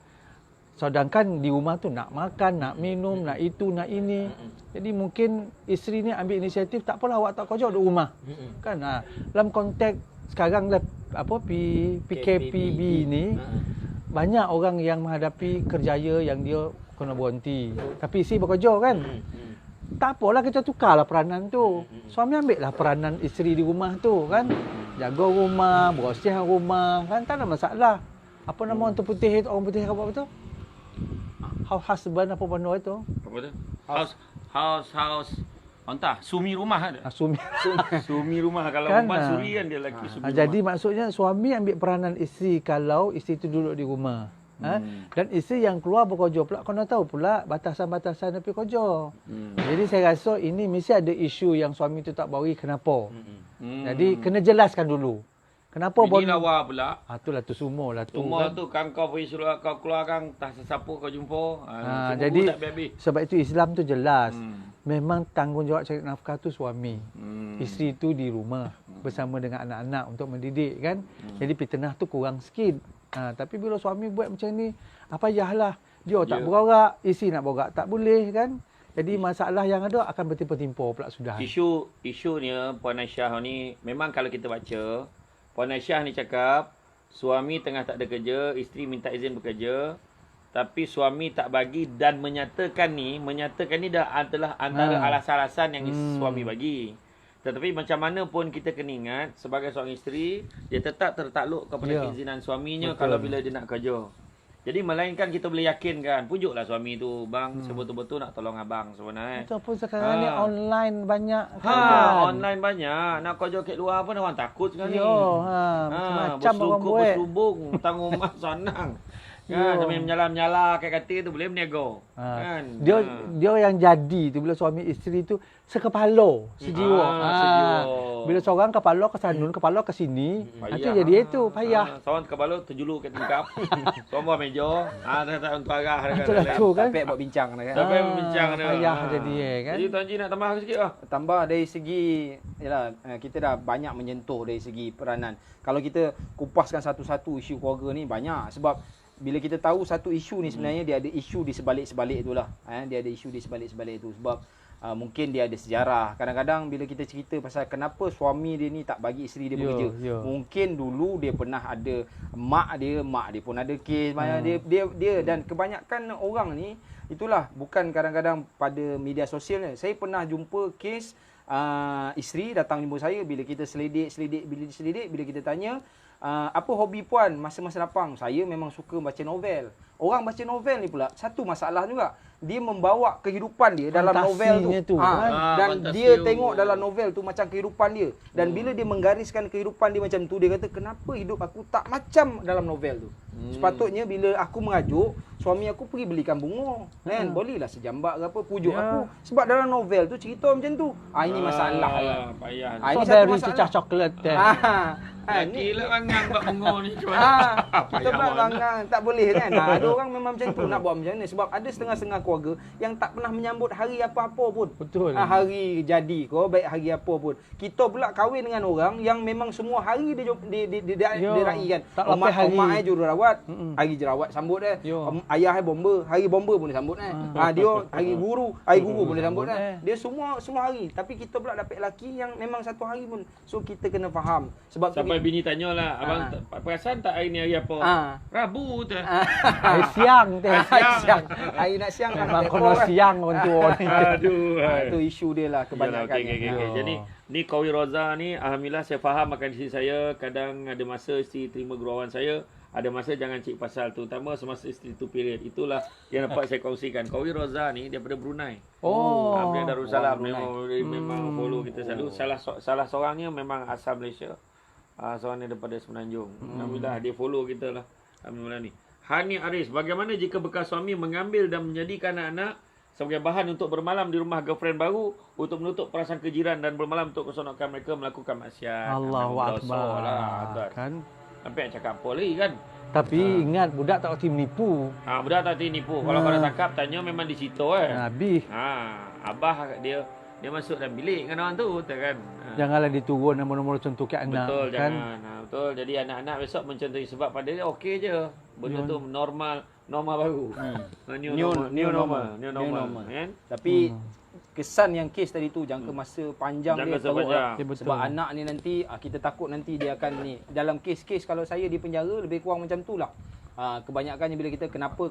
Sedangkan di rumah tu nak makan, nak minum, nak itu, nak ini. Jadi mungkin isteri ni ambil inisiatif, tak apalah awak tak kerja duduk rumah. Kan dalam konteks sekarang lah PKPB ni banyak orang yang menghadapi kerjaya yang dia kena berhenti. Tapi isteri bekerja kan. Tak apalah kita tukarlah peranan tu. Suami ambil lah peranan isteri di rumah tu kan. Jaga rumah, bersih rumah kan, tak ada masalah. Apa nama orang putih itu? Orang putih apa betul? Husband apa benda itu? Apa tu? House. Entah, sumi rumah ada. Sumi rumah. Kalau kan, perempuan suri kan dia lelaki sumi rumah. Jadi maksudnya suami ambil peranan isteri kalau isteri itu duduk di rumah. Dan isteri yang keluar bekerja pula kena tahu pula batasan-batasan dia pergi kerja. Jadi saya rasa ini mesti ada isu yang suami itu tak bagi kenapa. Jadi kena jelaskan dulu. Kenapa bini lawa pula? Itulah tu semua lah tu. Semua tu kan kau pergi suruh kau keluar kan tak sesiapa kau jumpa. Jadi tak habis. Sebab itu Islam tu jelas. Memang tanggungjawab cari nafkah tu suami. Isteri tu di rumah bersama dengan anak-anak untuk mendidik kan. Jadi fitnah tu kurang sikit. Tapi bila suami buat macam ni, apa payahlah. Dia tak berorak, isteri nak berorak tak boleh kan. Jadi masalah yang ada akan bertimpa-timpa pula sudah. Isunya Puan Aisyah ni memang kalau kita baca, Puan Aisyah ni cakap suami tengah tak ada kerja, isteri minta izin bekerja, tapi suami tak bagi dan menyatakan ni dah adalah antara alasan-alasan yang suami bagi. Tetapi macam mana pun kita kena ingat sebagai seorang isteri, dia tetap tertakluk kepada keizinan suaminya. Betul. Kalau bila dia nak kerja. Jadi melainkan kita boleh yakinkan, pujuklah suami tu, bang, saya betul-betul nak tolong abang sebenarnya. Ataupun sekarang ni online banyak. Online banyak. Nak kerja kat luar pun orang takut sekarang ni. Macam-macam orang buat. Berselubung, tanggung rumah senang. Kan, sambil menyala-menyala kat katil tu boleh berniaga. Kan. Dia yang jadi tu bila suami isteri tu sekepala, sejiwa. Bila seorang kepala ke sana, kepala ke sini, itu jadi itu payah. Seorang kepala terjulur kat tingkap. Seorang meja, tak untuk arah itulah tu kan. Sampai buat bincang kan. Sampai bincang dia. Payah jadi kan. Jadi Tuan Haji nak tambah sikit lah. Tambah dari segi kita dah banyak menyentuh dari segi peranan. Kalau kita kupaskan satu-satu isu keluarga ni banyak sebab bila kita tahu satu isu ni sebenarnya dia ada isu di sebalik-sebalik itulah. Dia ada isu di sebalik-sebalik itu sebab mungkin dia ada sejarah. Kadang-kadang bila kita cerita pasal kenapa suami dia ni tak bagi isteri dia bekerja. Mungkin dulu dia pernah ada mak dia pun ada kes. Dia dan kebanyakan orang ni itulah bukan kadang-kadang pada media sosial ni. Saya pernah jumpa kes isteri datang jumpa saya, bila kita selidik, bila kita tanya, apa hobi puan masa-masa lapang? Saya memang suka baca novel. Orang baca novel ni pula satu masalah juga. Dia membawa kehidupan dia dalam novel tu. Dan dia tengok dalam novel tu macam kehidupan dia. Dan bila dia menggariskan kehidupan dia macam tu, dia kata kenapa hidup aku tak macam dalam novel tu. Sepatutnya bila aku mengajuk, suami aku pergi belikan bunga, kan? Bolehlah sejambak ke apa, pujuk aku. Sebab dalam novel tu cerita macam tu. Ini masalah lah. Payah. Ini satu Strawberry masalah. cecah coklat. Lagi lah bangang buat bunga ni. Kita pula bangang, tak boleh kan. Ada orang memang macam tu, nak buat macam mana. Sebab ada setengah-setengah keluarga yang tak pernah menyambut hari apa-apa pun. Betul. Hari jadi ko, baik hari apa pun. Kita pula kahwin dengan orang yang memang semua hari dia raikan. Mak jururawat, hari jerawat sambut dia. Ayah bomba, hari bomba pun dia sambut dia. Dia hari guru pun dia sambut dia. Dia semua hari. Tapi kita pula dapat lelaki yang memang satu hari pun. So kita kena faham. Sebab sampai bini tanyalah, abang perasan tak hari ni hari apa? Rabu tu. Hari siang tu. Siang. Hari nak siang kan. Memang kono siang orang tua ni. Aduh. Itu isu dia lah kebanyakan. Okay. Jadi ni Qawi Roza ni alhamdulillah saya faham akan isteri saya. Kadang ada masa isteri terima gurauan saya, ada masa jangan cik pasal, terutama semasa isteri tu period. Itulah yang dapat saya kongsikan. Qawi Roza ni daripada Brunei. Dia Darussalam. Memang follow kita selalu. Salah seorangnya memang asal Malaysia. Seorang ni daripada Semenanjung. Alhamdulillah dia follow kita lah. Alhamdulillah ni. Hani Aris, bagaimana jika bekas suami mengambil dan menjadikan anak-anak sebagai bahan untuk bermalam di rumah girlfriend baru untuk menutup prasangka jiran dan bermalam untuk keseronokan mereka melakukan maksiat? Allahu Akbar. Kan? Sampai nak cakap apa lagi kan? Tapi ingat budak tak reti menipu. Budak tak tipu. Kalau kau dah tangkap, tanya memang di situ Habis. Abah dia masuk dalam bilik kan orang tu, kan? Janganlah diturun nombor-nombor contoh ke anak. Betul, kan? jangan. Betul. Jadi anak-anak besok mencontohi sebab pada dia okey je. Benda tu normal baru. New normal. Kan? Tapi kesan yang kes tadi tu jangka masa panjang dia teruk lah. Sebab anak ni nanti kita takut nanti dia akan ni. Dalam kes-kes kalau saya di penjara lebih kurang macam tu lah. Kebanyakannya bila kita kenapa.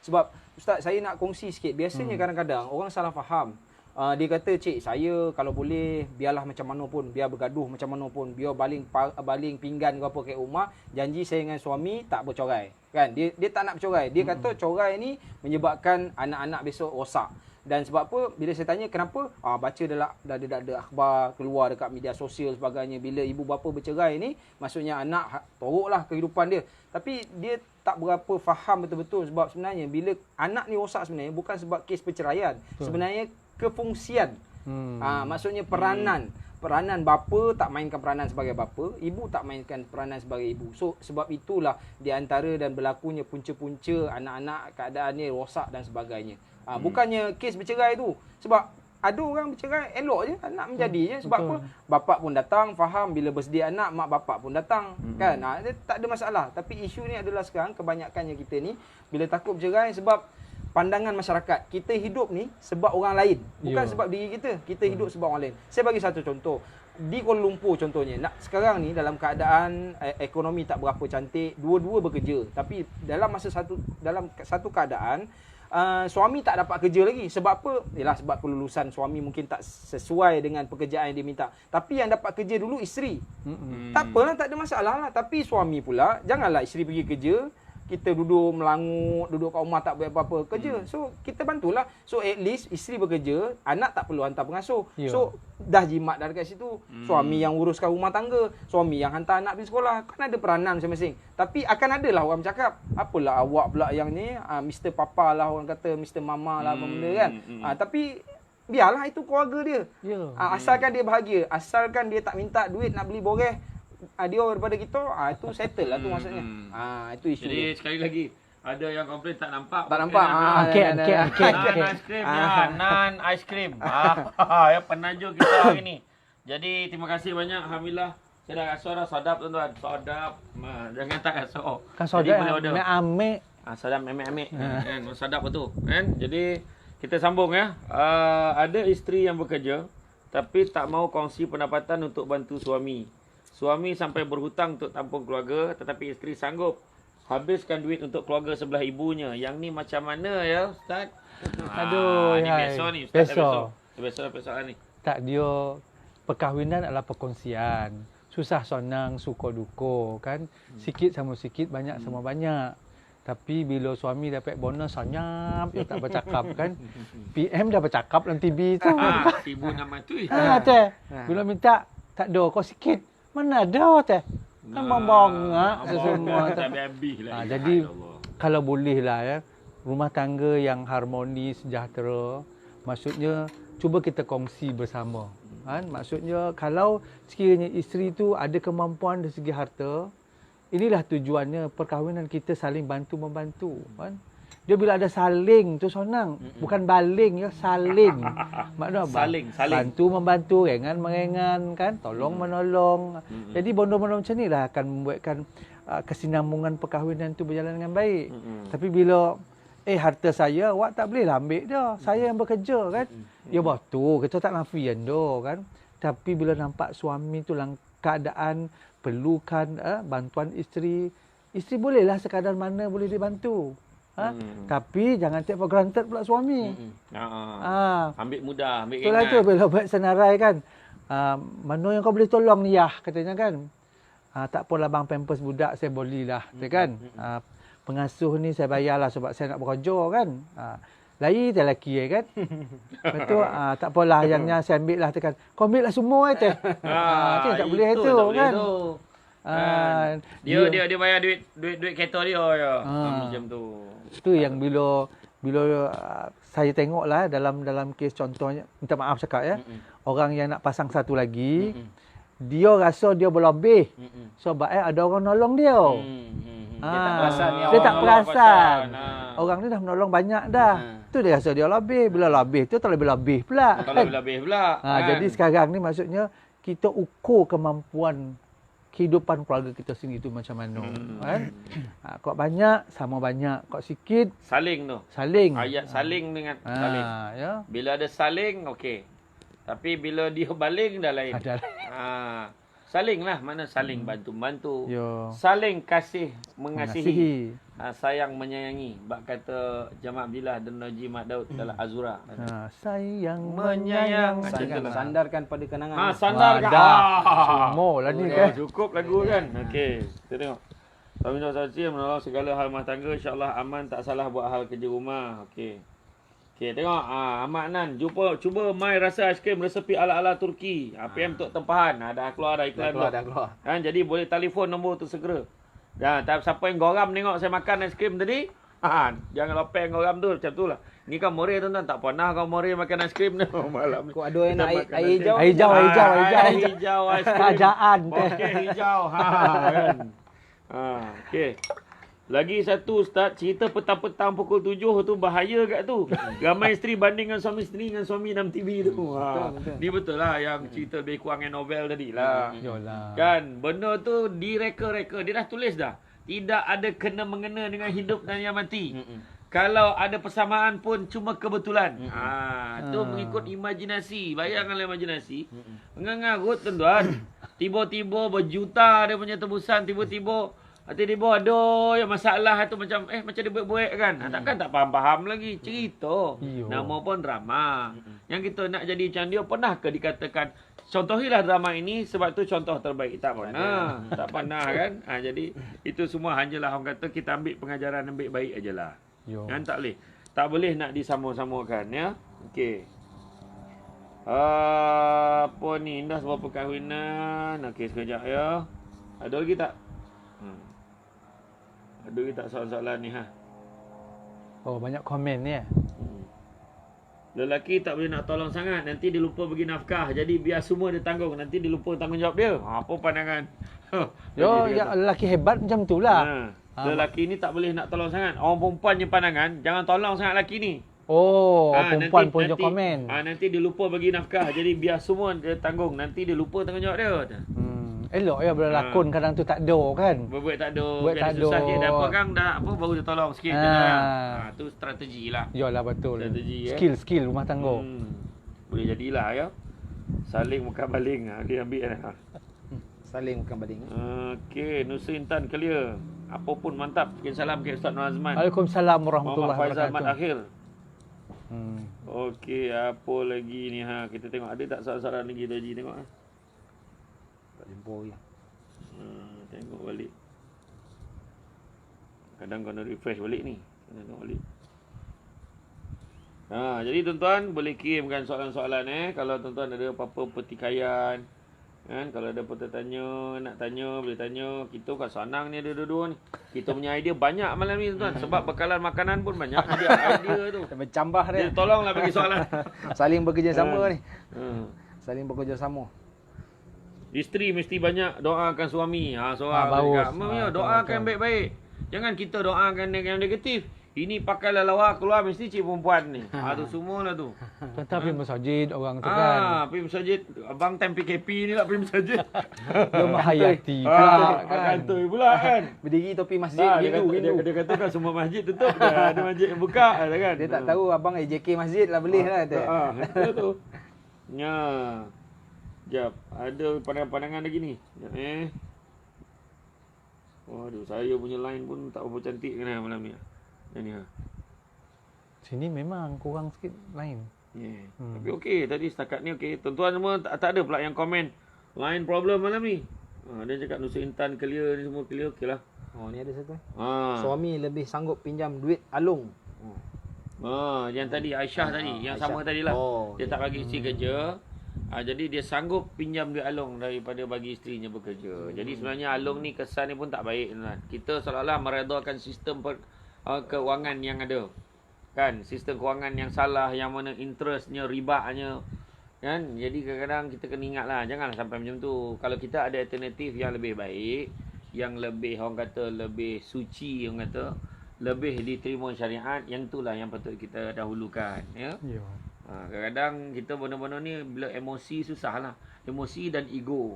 Sebab Ustaz, saya nak kongsi sikit. Biasanya kadang-kadang orang salah faham. Dia kata, cik, saya kalau boleh biarlah macam mana pun, biar bergaduh macam mana pun, biar baling pinggan ke apa kat rumah, janji saya dengan suami tak bercerai. Kan? Dia tak nak bercerai. Dia kata cerai ni menyebabkan anak-anak besok rosak. Dan sebab apa? Bila saya tanya kenapa? Baca dah ada akhbar keluar dekat media sosial sebagainya. Bila ibu bapa bercerai ni, maksudnya anak teruklah kehidupan dia. Tapi dia tak berapa faham betul-betul sebab sebenarnya bila anak ni rosak sebenarnya bukan sebab kes perceraian. Sebenarnya kefungsian. Maksudnya peranan bapa tak mainkan peranan sebagai bapa, ibu tak mainkan peranan sebagai ibu. So sebab itulah di antara dan berlakunya punca-punca anak-anak keadaan ni rosak dan sebagainya. Bukannya kes bercerai tu. Sebab ada orang bercerai elok je anak menjadi je. Sebab apa? Bapak pun datang faham, bila bersedia anak mak bapak pun datang. Kan? Dia tak ada masalah. Tapi isu ni adalah sekarang kebanyakannya kita ni bila takut bercerai sebab pandangan masyarakat. Kita hidup ni sebab orang lain, bukan sebab diri kita. Kita hidup sebab orang lain. Saya bagi satu contoh. Di Kuala Lumpur contohnya, sekarang ni dalam keadaan ekonomi tak berapa cantik, dua-dua bekerja. Tapi dalam satu keadaan suami tak dapat kerja lagi. Sebab apa? Yalah sebab kelulusan suami mungkin tak sesuai dengan pekerjaan yang dia minta. Tapi yang dapat kerja dulu isteri. Tak apalah, tak ada masalah lah. Tapi suami pula, janganlah isteri pergi kerja, kita duduk melangut, duduk kat rumah tak buat apa-apa, kerja. So kita bantulah. So at least isteri bekerja, anak tak perlu hantar pengasuh. So dah jimat dah dekat situ. Suami yang uruskan rumah tangga, suami yang hantar anak pergi sekolah. Kan ada peranan masing-masing. Tapi akan adalah orang bercakap, apalah awak pula yang ni, Mr. Papa lah orang kata, Mr. Mama lah apa benda kan. Tapi biarlah itu keluarga dia. Asalkan dia bahagia, asalkan dia tak minta duit nak beli boreh dia daripada kita, itu settle lah tu maksudnya. Itu isu. Jadi sekali lagi, ada yang komplain tak nampak. Tak nampak. Nan aiskrim. Ya penajuk kita hari ni. Jadi terima kasih banyak. Alhamdulillah. Saya dah rasa dah sedap tuan-tuan. Sedap. Jangan tak rasa. Kan sedap. Ame-ame. Sedap ame-ame. Kan sedap betul. Kan? Jadi kita sambung ya. Ada isteri yang bekerja tapi tak mau kongsi pendapatan untuk bantu suami. Suami sampai berhutang untuk tampung keluarga, tetapi isteri sanggup habiskan duit untuk keluarga sebelah ibunya. Yang ni macam mana ya Ustaz? Aduh, ni biasa ni Ustaz. Biasa persoalan ni. tak dia perkahwinan adalah perkongsian. Susah senang, suka duka kan. Sikit sama sikit, banyak sama banyak. Tapi bila suami dapat bonus senyap, dia tak bercakap kan. PM dah bercakap dalam TV tu. Ibu nama tu. Teh. Bila minta tak ada kau sikit. Mana ada teh? Kan bangak semua. Jadi kalau boleh lah ya, rumah tangga yang harmoni, sejahtera, maksudnya cuba kita kongsi bersama. Kan? Maksudnya kalau sekiranya isteri tu ada kemampuan dari segi harta, inilah tujuannya perkahwinan kita saling bantu-membantu. Kan? Dia bila ada saling tu senang. Bukan baling ya, saling. Maknanya apa? Saling. Bantu-membantu, ringan-meringan kan, tolong-menolong. Jadi benda-benda macam ni lah akan membuatkan kesinambungan perkahwinan tu berjalan dengan baik. Tapi bila harta saya, awak tak boleh lah ambil dia. Saya yang bekerja kan. Ya betul, kita tak nafikan dia kan. Tapi bila nampak suami tu dalam keadaan perlukan bantuan isteri bolehlah sekadar mana boleh dibantu. Tapi jangan take for granted pula suami. Ambil mudah, ambil itulah ringan. tu bila buat senarai kan. Mana yang kau boleh tolong ni ya, katanya kan. Tak apalah bang, pampers budak saya belilah, kan. Pengasuh ni saya bayarlah sebab saya nak bekerja kan. Lagi tak lelaki kan. Lepas tu tak apalah yangnya saya ambil lah tekan. Kau ambil lah semua teh. Tak boleh itu kan. Dia bayar duit kereta dia ya. Macam tu. Itu yang bila saya tengoklah dalam kes contohnya, minta maaf cakap ya. Orang yang nak pasang satu lagi, dia rasa dia berlebih. Sebab ada orang nolong dia. Dia tak perasan. Orang ni dah menolong banyak dah. Tu dia rasa dia lebih. Bila lebih tu terlebih-lebih pula. Jadi sekarang ni maksudnya kita ukur kemampuan kehidupan keluarga kita sendiri tu macam mana. Kan? Kau banyak, sama banyak. Kau sikit, Saling tu. saling. Ayat saling dengan saling. Ya. Bila ada saling, okey. Tapi bila dia baling dah lain. Ada. Saling lah. Mana saling bantu-bantu. Ya. Saling kasih, mengasihi. Mengasihi. Sayang menyayangi. Bak kata Jamak Abdillah dan Najib Mat Daud dalam Azura. Sayang Menyayang. menyayang. Sandarkan pada kenangan. Sandarkan. Semua lah ni kan. Cukup lagu kan. Okey. Kita tengok. Taminah Saksi menolong segala hal rumah tangga. InsyaAllah aman, tak salah buat hal kerja rumah. Okey. Okey, tengok. Ahmad Nan. Cuba mai rasa aiskrim resepi ala-ala Turki. PM untuk tempahan. Dah keluar dah iklan. Dah keluar. Kan, jadi boleh telefon nombor tu segera. Tapi siapa yang goram tengok saya makan aiskrim tadi, jangan lopeng goram tu, macam tu lah. Ni kan More tuan-tuan, tak pernah kau More makan aiskrim tu malam ni. Kau ada yang nak air hijau? Air hijau. Hijau aiskrim. Kerajaan. Okey, hijau. Kan. Okey. Lagi satu Ustaz, cerita petang-petang pukul 7 tu bahaya kat tu. Ramai isteri banding dengan suami isteri dengan suami dalam TV tu. Betul. Ni betul lah yang cerita lebih kurang dengan novel tadi lah. Yolah. Kan, benda tu direka-reka. Dia dah tulis dah. Tidak ada kena-mengena dengan hidup dan yang mati. Kalau ada persamaan pun cuma kebetulan. Tu mengikut imajinasi. Bayangkanlah imajinasi. Mengangarut tuan-tuan. Tiba-tiba berjuta dia punya tebusan. Tiba-tiba ada yang masalah tu macam macam dia buat-buat kan. Takkan tak faham-faham lagi. Cerita. Nama pun drama. Yang kita nak jadi macam dia, pernah ke dikatakan contohilah drama ini sebab tu contoh terbaik? Tak pernah. Tak pernah kan. Jadi itu semua hanyalah orang kata kita ambil pengajaran yang baik-baik ajalah. Kan tak boleh. Tak boleh nak disamakan ya. Okey. Apa ni? Indah sebuah perkahwinan. Okey, sekejap ya. Ada lagi tak? Ada lagi tak soalan-soalan ni Oh, banyak komen ni Lelaki tak boleh nak tolong sangat, nanti dia lupa bagi nafkah. Jadi biar semua dia tanggung, nanti dia lupa tanggungjawab dia. Apa pandangan? Lelaki hebat macam tu lah. Lelaki ni tak boleh nak tolong sangat. Orang perempuan je pandangan, jangan tolong sangat lelaki ni. Perempuan pun je komen. Nanti dia lupa bagi nafkah. Jadi biar semua dia tanggung, nanti dia lupa tanggungjawab dia. Elok ya bila lakon kadang tu tak ada kan. Berbuat tak ada. Buat tak ada. Susah sikit. Dan pegang dah baru dia tolong sikit. Tu strategi lah. Yalah betul. Strategi, skill rumah tangga. Boleh jadilah ya. Saling bukan baling. Dia ambil Saling bukan baling. Okey, Nusa Intan clear. Apa pun mantap. Kirim salam ke Ustaz Nur Azman. Waalaikumsalam warahmatullahi Muhammad Faizal Mat wabarakatuh. Akhir. Okey, apa lagi ni ha? Kita tengok ada tak soalan-soalan lagi tu Haji, tengok ah. Tak jumpa ya. Tengok balik. Kadang kena refresh balik ni. Kena tengok balik. Jadi tuan-tuan boleh kirimkan soalan-soalan kalau tuan-tuan ada apa-apa pertikaian. Kan, kalau ada apa tanya, nak tanya, boleh tanya. Kita kat senang ni ada dua-dua ni. Kita punya idea banyak malam ni tuan-tuan. Sebab bekalan makanan pun banyak. Jadi idea tu. Bercambah dia. Jadi tolonglah bagi soalan. Saling bekerjasama ni. Saling bekerjasama. Isteri mesti banyak doakan suami. Seorang bagus. doakan baik-baik. Jangan kita doakan yang negatif. Ini pakai lawak keluar mesti cik perempuan ni. Tu semualah tu. Tuan-tuan pergi masjid orang tu kan. Pergi masjid. Abang time PKP ni lah pergi masjid. Dia menghayati pula kan. Kantoi pula kan. Berdiri topi masjid rindu. Dia kata kan semua masjid tutup. Ada masjid yang buka kan. Dia tak tahu abang AJK masjid lah boleh lah tu. Itu tu. Ya. Jap, ada pandangan-pandangan lagi ni. Waduh, saya punya line pun tak berapa cantik kan malam ni. Ni Sini memang kurang sikit lain. Tapi okey, tadi setakat ni okey. Tuan-tuan semua tak ada pula yang komen line problem malam ni. Dia cakap Nusa Intan clear ni semua clear, okeylah. Ni ada satu. Suami lebih sanggup pinjam duit Along. Yang tadi Aisyah tadi, yang sama tadilah. Dia tak bagi isteri kerja. Jadi dia sanggup pinjam duit Along daripada bagi isterinya bekerja. Jadi sebenarnya Along ni kesan ni pun tak baik. Kita seolah-olah meredakan sistem keuangan yang ada. Kan, sistem keuangan yang salah, yang mana interestnya, ribanya. Kan, jadi kadang-kadang kita kena ingatlah, janganlah sampai macam tu. Kalau kita ada alternatif yang lebih baik, yang lebih orang kata lebih suci, orang kata lebih diterima syariat, yang itulah yang patut kita dahulukan, ya. Kadang-kadang kita benar-benar ni bila emosi susahlah. Emosi dan ego.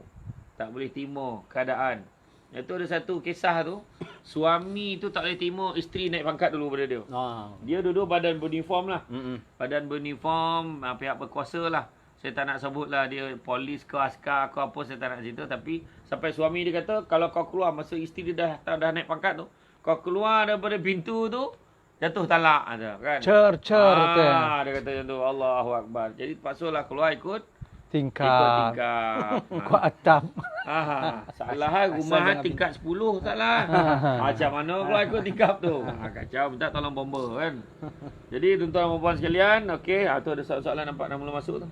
Tak boleh terima keadaan. Itu ada satu kisah tu. Suami tu tak boleh terima isteri naik pangkat dulu pada dia. Dia duduk badan beruniform lah. Badan beruniform, pihak berkuasa lah. Saya tak nak sebut lah dia polis ke askar ke apa, saya tak nak cerita. Tapi sampai suami dia kata, kalau kau keluar masa isteri dia dah naik pangkat tu, kau keluar daripada pintu tu, jatuh talak ada kan. Cer tu. Dia kata macam tu. Allahu Akbar. Jadi terpaksalah keluar ikut tingkap. Kuat atap. Salah rumah tingkat 10 taklah. Macam mana keluar ikut tingkap tu? Kacau, minta tolong bomba kan. Jadi tuan-tuan dan puan sekalian, okey, tu ada soalan nampak dah mula masuk tu.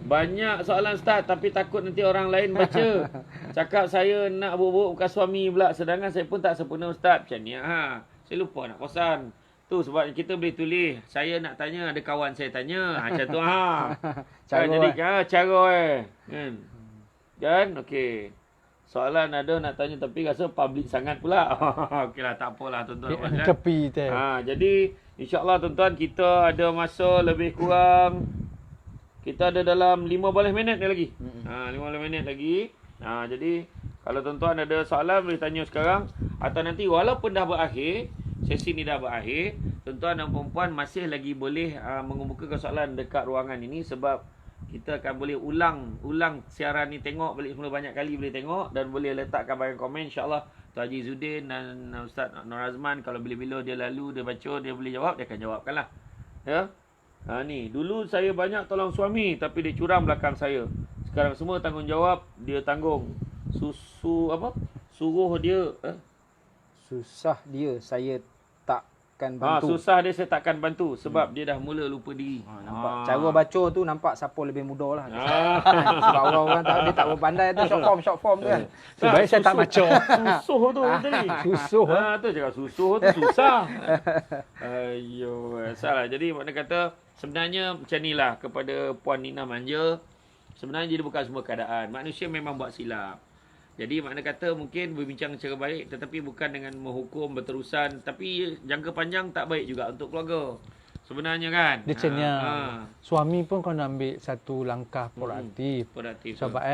Banyak soalan Ustaz tapi takut nanti orang lain baca. Cakap saya nak buruk bukan suami pula, sedangkan saya pun tak sempurna Ustaz. Macam ni saya lupa nak pesan. Tu sebab kita boleh tulis, saya nak tanya, ada kawan saya tanya. Macam tu Jadi cara kan? Okey. Soalan ada nak tanya tapi rasa public sangat pula. Okeylah, tak apalah tuan-tuan. Tepi tu. Jadi insya-Allah tuan-tuan kita ada masa lebih kurang, kita ada dalam 15 minit lagi. 15 minit lagi. Jadi kalau tuan-tuan ada soalan boleh tanya sekarang atau nanti walaupun dah berakhir, sesi ni dah berakhir, tuan-tuan dan puan-puan masih lagi boleh mengemukakan soalan dekat ruangan ini sebab kita akan boleh ulang siaran ni, tengok balik semula banyak kali boleh tengok dan boleh letakkan bahagian komen insya-Allah. Tuan Haji Zudin dan Ustaz Nur Azman kalau bila-bila dia lalu dia baca dia boleh jawab, dia akan jawabkanlah. Ya. Ni dulu saya banyak tolong suami tapi dia curang belakang saya. Sekarang semua tanggungjawab dia tanggung. Suruh dia susah dia saya takkan bantu. Susah dia saya takkan bantu sebab dia dah mula lupa diri. Nampak cara baca tu nampak siapa lebih muda lah. Sebab orang-orang dia tak berpandai tu short form tu kan. Sebaik saya tak baca. Susuh tu tadi. Susuh tu cakap susuh tu susah. Salah. Jadi makna kata sebenarnya macam nilah kepada Puan Nina Manja. Sebenarnya dia bukan semua keadaan. Manusia memang buat silap. Jadi makna kata mungkin berbincang secara baik tetapi bukan dengan menghukum berterusan, tapi jangka panjang tak baik juga untuk keluarga. Sebenarnya kan. Dia cenya suami pun kau nak ambil satu langkah proaktif. Sebab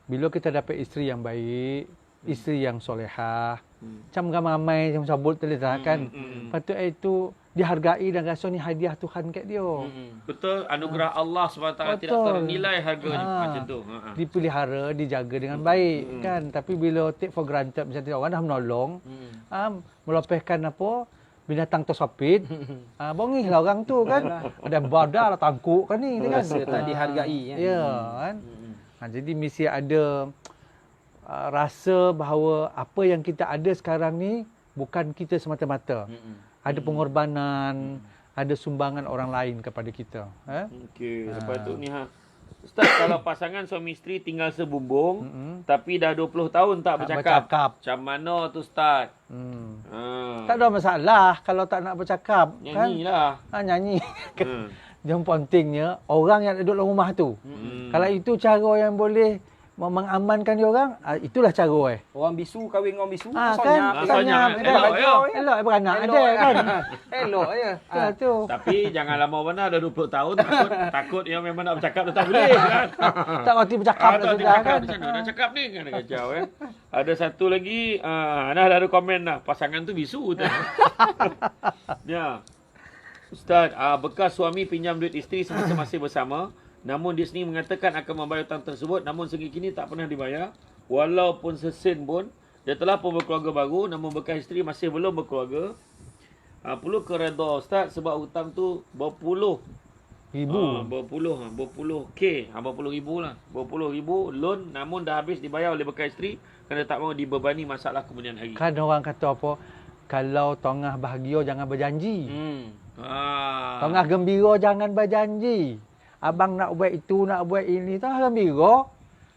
bila kita dapat isteri yang baik, isteri yang solehah, macam ramai yang sebut tadi kan. Patut itu dihargai dan rasa ni hadiah Tuhan kat dia. Betul, anugerah Allah SWT tidak ternilai harganya macam tu. Dipelihara, dijaga dengan baik kan. Tapi bila take for granted macam tu, orang dah menolong, melepaskan apa? binatang tersapit. Bongih lah orang tu kan. Ada badar lah tangkuk kan ni kan. Rasa tak dihargai kan. Ya kan. Jadi mesti ada rasa bahawa apa yang kita ada sekarang ni bukan kita semata-mata. Ada pengorbanan, ada sumbangan orang lain kepada kita. Okey, lepas tu ni Ustaz, kalau pasangan suami isteri tinggal sebumbung tapi dah 20 tahun tak bercakap. Macam mana tu Ustaz? Tak ada masalah kalau tak nak bercakap. Nyanyilah. Kan? Nyanyi. Yang pentingnya orang yang duduk dalam rumah tu. Kalau itu cara yang boleh mengamankan dia orang, itulah cara Orang bisu kahwin dengan orang bisu. kan? Sonyap. Elok beranak ada kan. Elok je. Tu. Tapi jangan lama mana dah 20 tahun takut yang memang nak bercakap dah tak boleh kan. Tak berhenti bercakap dah sudah kan. Macam mana nak cakap ni kan kacau kan. Ada satu lagi dah ada komen dah pasangan tu bisu tu. Ya. Ustaz, bekas suami pinjam duit isteri semasa masih bersama. Namun dia sendiri mengatakan akan membayar hutang tersebut, namun sehingga kini tak pernah dibayar. Walaupun sesen pun, dia telah pun berkeluarga baru, namun bekas isteri masih belum berkeluarga. Perlu keredha Ustaz sebab hutang tu berpuluh ribu lah. Berpuluh ribu loan, namun dah habis dibayar oleh bekas isteri kerana tak mahu dibebani masalah kemudian hari. Kan orang kata apa? Kalau tengah bahagia jangan berjanji. Tengah gembira jangan berjanji. Abang nak buat itu, nak buat ini, tengah gembira.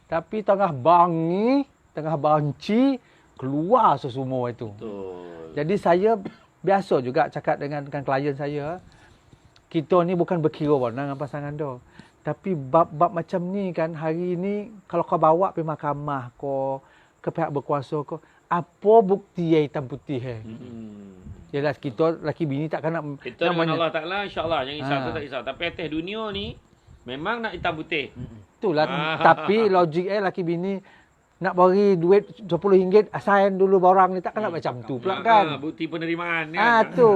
Tapi tengah bangi, tengah banci, keluar semua itu. Betul. Jadi saya biasa juga cakap dengan klien saya, kita ni bukan berkira dengan pasangan tu. Tapi bab-bab macam ni kan, hari ni kalau kau bawa pergi mahkamah kau, ke pihak berkuasa kau, apa bukti yang hitam putih Yalah kita laki bini takkan nak kita dengan Allah Ta'ala insya-Allah yang risau tu tak risau. Tapi atas dunia ni memang nak hitam putih. Itulah. Tapi logik laki bini nak bagi duit RM20 assign dulu barang ni takkan nak macam tu pula kan. Bukti penerimaan kan. Tu.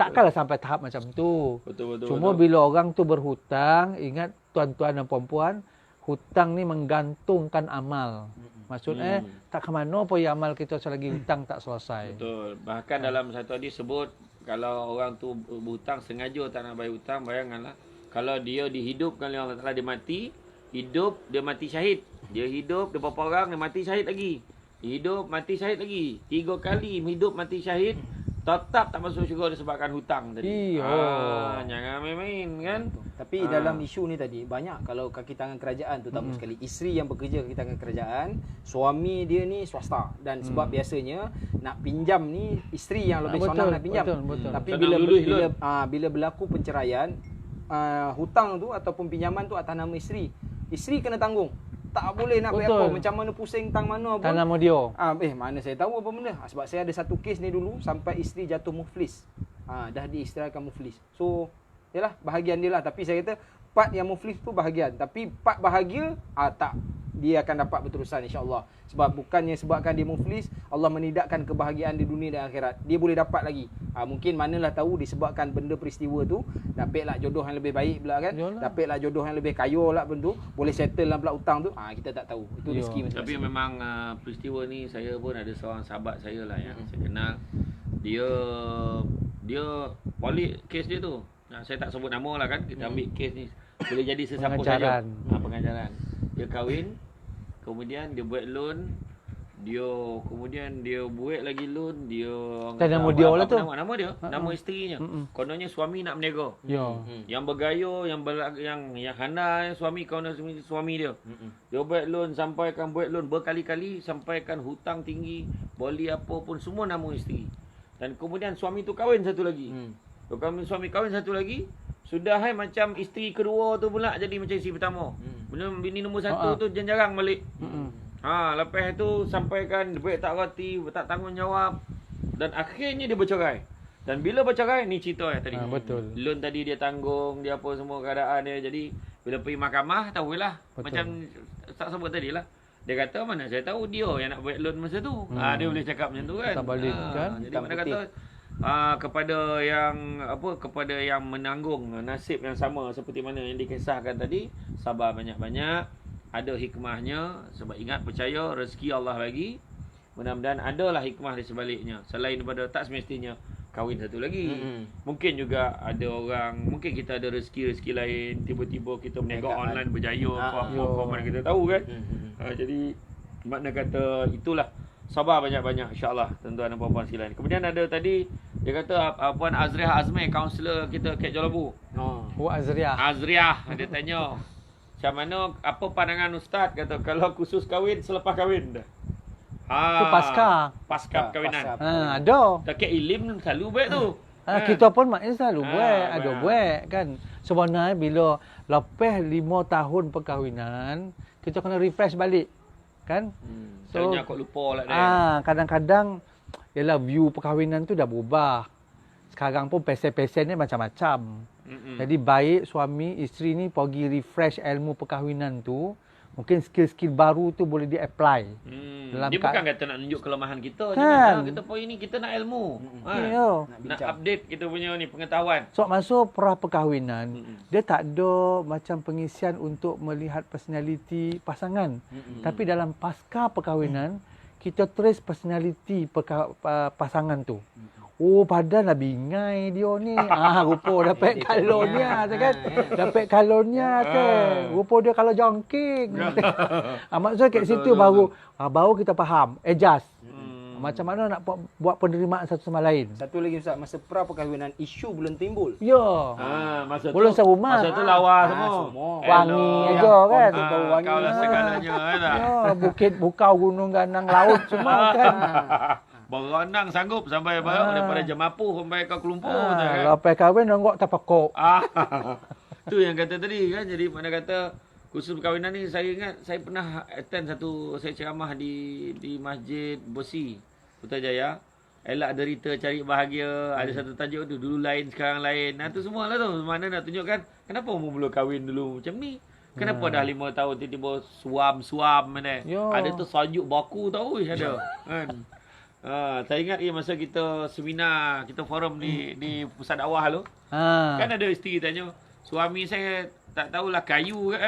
Takkanlah sampai tahap macam tu. Betul. Cuma bila orang tu berhutang, ingat tuan-tuan dan puan-puan, hutang ni menggantungkan amal. Maksudnya tak ke mana pun yang amal kita selagi hutang tak selesai. Betul. Bahkan dalam satu hadis sebut kalau orang tu berhutang sengaja tak nak bayar hutang, bayanganlah kalau dia dihidupkan oleh Allah Ta'ala, dia mati, hidup, dia mati syahid. Dia hidup, dia berapa orang, dia mati syahid lagi. Hidup, mati syahid lagi. 3 kali hidup, mati syahid, tetap tak masuk syurga disebabkan hutang tadi. Jangan main-main kan. Tapi dalam isu ni tadi, banyak kalau kaki tangan kerajaan tu, terutama sekali isteri yang bekerja kaki tangan kerajaan, suami dia ni swasta. Dan sebab biasanya nak pinjam ni, isteri yang lebih sonang nak pinjam. Betul. Tapi bila berlaku perceraian, hutang tu ataupun pinjaman tu atas nama isteri. Isteri kena tanggung. Tak boleh nak buat apa, macam mana pusing tang mana pun. Tak nama dia. Mana saya tahu apa benda. Sebab saya ada satu kes ni dulu sampai isteri jatuh muflis. Dah diistirahkan muflis. So, yalah bahagian dia lah. Tapi saya kata part yang muflis tu bahagian. Tapi part bahagia tak. Dia akan dapat berterusan insya-Allah. Sebab bukannya sebabkan dia muflis, Allah menidakkan kebahagiaan di dunia dan akhirat. Dia boleh dapat lagi. Mungkin manalah tahu disebabkan benda peristiwa tu, dapatlah jodoh yang lebih baik pula kan. Dapatlah jodoh yang lebih kaya pula pun tu, boleh settle dalam pula hutang tu. Kita tak tahu. Itu rezeki masing-masing. Tapi memang peristiwa ni saya pun ada seorang sahabat saya lah yang saya kenal. Dia polik kes dia tu. Saya tak sebut nama lah kan. Kita ambil kes ni. Boleh jadi sesiapa saja. Pengajaran. Dia kahwin, kemudian dia buat loan, kemudian dia buat lagi loan, tak nama dia lah tu. Nama dia, nama isterinya. Kononnya suami nak berniaga. Yang bergaya, yang handal suami, konon suami dia. Dia buat loan, sampaikan buat loan berkali-kali, sampaikan hutang tinggi, boli apa pun semua nama isteri. Dan kemudian suami tu kahwin satu lagi. Suami kahwin satu lagi, sudah macam isteri kedua tu pula jadi macam isteri pertama. Bini nombor satu tu jarang balik. Lepas tu sampaikan duit tak reti, tak tanggungjawab, dan akhirnya dia bercerai. Dan bila bercerai ni cerita tadi. Betul. Loan tadi dia tanggung, dia apa semua keadaan dia. Jadi bila pergi mahkamah tahulah macam tak sebut tadilah. Dia kata mana saya tahu dia yang nak buat loan masa tu. Dia boleh cakap macam tu kan. Tak balik kan. Jadi mana kata kepada yang menanggung nasib yang sama seperti mana yang dikisahkan tadi, sabar banyak-banyak, ada hikmahnya. Sebab ingat, percaya rezeki Allah bagi, mudah-mudahan adalah hikmah di sebaliknya. Selain daripada tak semestinya kahwin satu lagi. Mungkin juga ada orang, mungkin kita ada rezeki-rezeki lain, tiba-tiba kita berniaga online berjaya, apa mana kita tahu kan. Jadi makna kata itulah, sabar banyak-banyak insya-Allah tuan-tuan dan puan-puan sekalian. Kemudian ada tadi dia kata Puan Azriah Azmi, kaunselor kita Kek Jolabu. Azriah. Azriah dia tanya macam mana, apa pandangan ustaz kata kalau khusus kahwin selepas kahwin dah. Itu pasca perkahwinan. Ada. Tak ilim selalu baik tu. Kita pun maknanya selalu buat, ada benar. buat kan. Sebenarnya bila lepas 5 tahun perkahwinan, kita kena refresh balik. Kan? Selalunya aku lupa lah dia. Kadang-kadang ialah view perkahwinan tu dah berubah. Sekarang pun pesen-pesen ni macam-macam. Jadi baik suami isteri ni pergi refresh ilmu perkahwinan tu, mungkin skill-skill baru tu boleh di-apply. Dia bukan kata nak tunjuk kelemahan kita. Kan? Kita poin ni kita nak ilmu. Nak bincang. update kita punya ni pengetahuan. So masa pra perkahwinan, dia tak ada macam pengisian untuk melihat personality pasangan. Tapi dalam pasca perkahwinan, kita trace personality pasangan tu. Oh, badan lah bingai dia ni. Rupa dapat kalornya kan. Dapat kalornya kan. Rupa dia kalau jongking. Maksudnya kat situ baru kita faham, adjust. Macam mana nak buat penerimaan satu sama lain. Satu lagi Ustaz, masa pra perkahwinan isu belum timbul. Ya. Masa tu Belum serumah. Masa tu lawa semua. Wangi aja kan. Bau wangi. Kau lah segalanya kan. Ya, bukit bukau, gunung ganang, laut semua kan. Berenang sanggup sampai daripada Jemapuh sampai ke Kelumpur kan. Lepas kahwin nonggok tapakok. Tu yang kata tadi kan. Jadi mana kata khusus perkahwinan ni, saya ingat saya pernah attend saya ceramah di Masjid Bosi Putrajaya. Elak derita cari bahagia. Ada satu tajuk tu, dulu lain sekarang lain. Tu semua lah tu. Mana nak tunjukkan kenapa mula kahwin dulu macam ni. Kenapa dah 5 tahun tiba-tiba suam mana. Ada tu sajuk baku tau ada. Kan. Saya ingat masa kita seminar, kita forum di pusat dakwah tu. Kan ada isteri tanya, suami saya tak tahulah kayu ke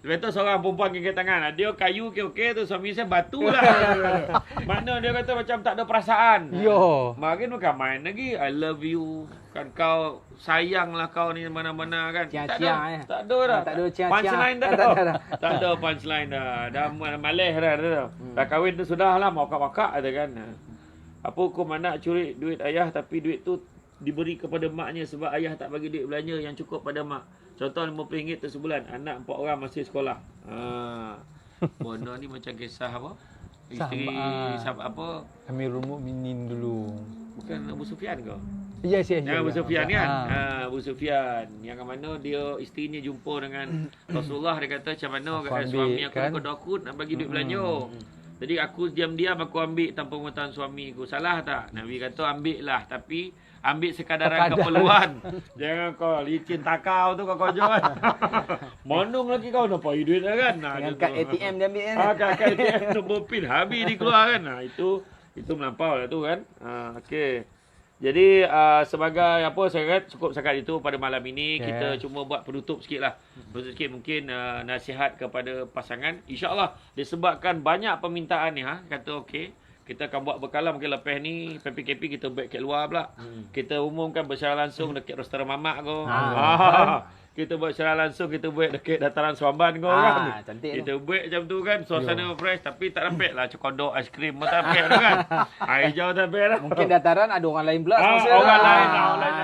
Lepas tu seorang perempuan gigit tangan. Dia kayu okey tu, suami saya batu lah. Mana dia kata macam tak ada perasaan. Makin bukan main lagi. I love you. Kan kau sayang lah kau ni mana-mana kan. Tak ada dah. Tak ada punchline dah. Tak ada punchline dah. Dah malih dah. Dah kahwin tu sudah lah. Makak-makak ada kan. Apa hukum anak curi duit ayah tapi duit tu diberi kepada maknya sebab ayah tak bagi duit belanja yang cukup pada mak. Contoh RM50 tu sebulan. Anak 4 orang masih sekolah. Bono ni macam kisah apa? Isteri apa? Amirul Mukminin dulu. Bukan Abu Sufyan ke? Yes. Yang Abu Sufyan kan? Abu Sufyan. Yang mana dia isterinya jumpa dengan Rasulullah. Dia kata macam mana suami aku kan? Aku nak bagi duit belanja. Jadi aku diam-diam aku ambil tanpa pengetahuan suami aku. Salah tak? Nabi kata ambil lah. Tapi ambil sekadaran keperluan. Jangan kau licin takau tu kau jual. Monong lagi kau nak pakai duit kan. Dengan kad ATM dia ambil kan. Kad ATM nombor pin habis dikeluar kan. Itu melampau lah tu kan. Okey. Jadi sebagai apa saya kata cukup setakat itu pada malam ini. Kita cuma buat penutup sikitlah. Penutup sikit mungkin nasihat kepada pasangan. InsyaAllah disebabkan banyak permintaan ni kata okey. Kita akan buat bekalan mungkin lepas ni PPKP kita baik kat luar pula. Kita umumkan bersecara langsung dekat restoran mamak ko. Kita buat secara langsung, kita buat dekat dataran Suamban ko kan. Kita buat macam tu kan, suasana fresh tapi tak dapat lah cokodok aiskrim pun tak dapat kan. Air hijau tak dapat lah. Mungkin dataran ada orang lain pula sponsor. Orang lain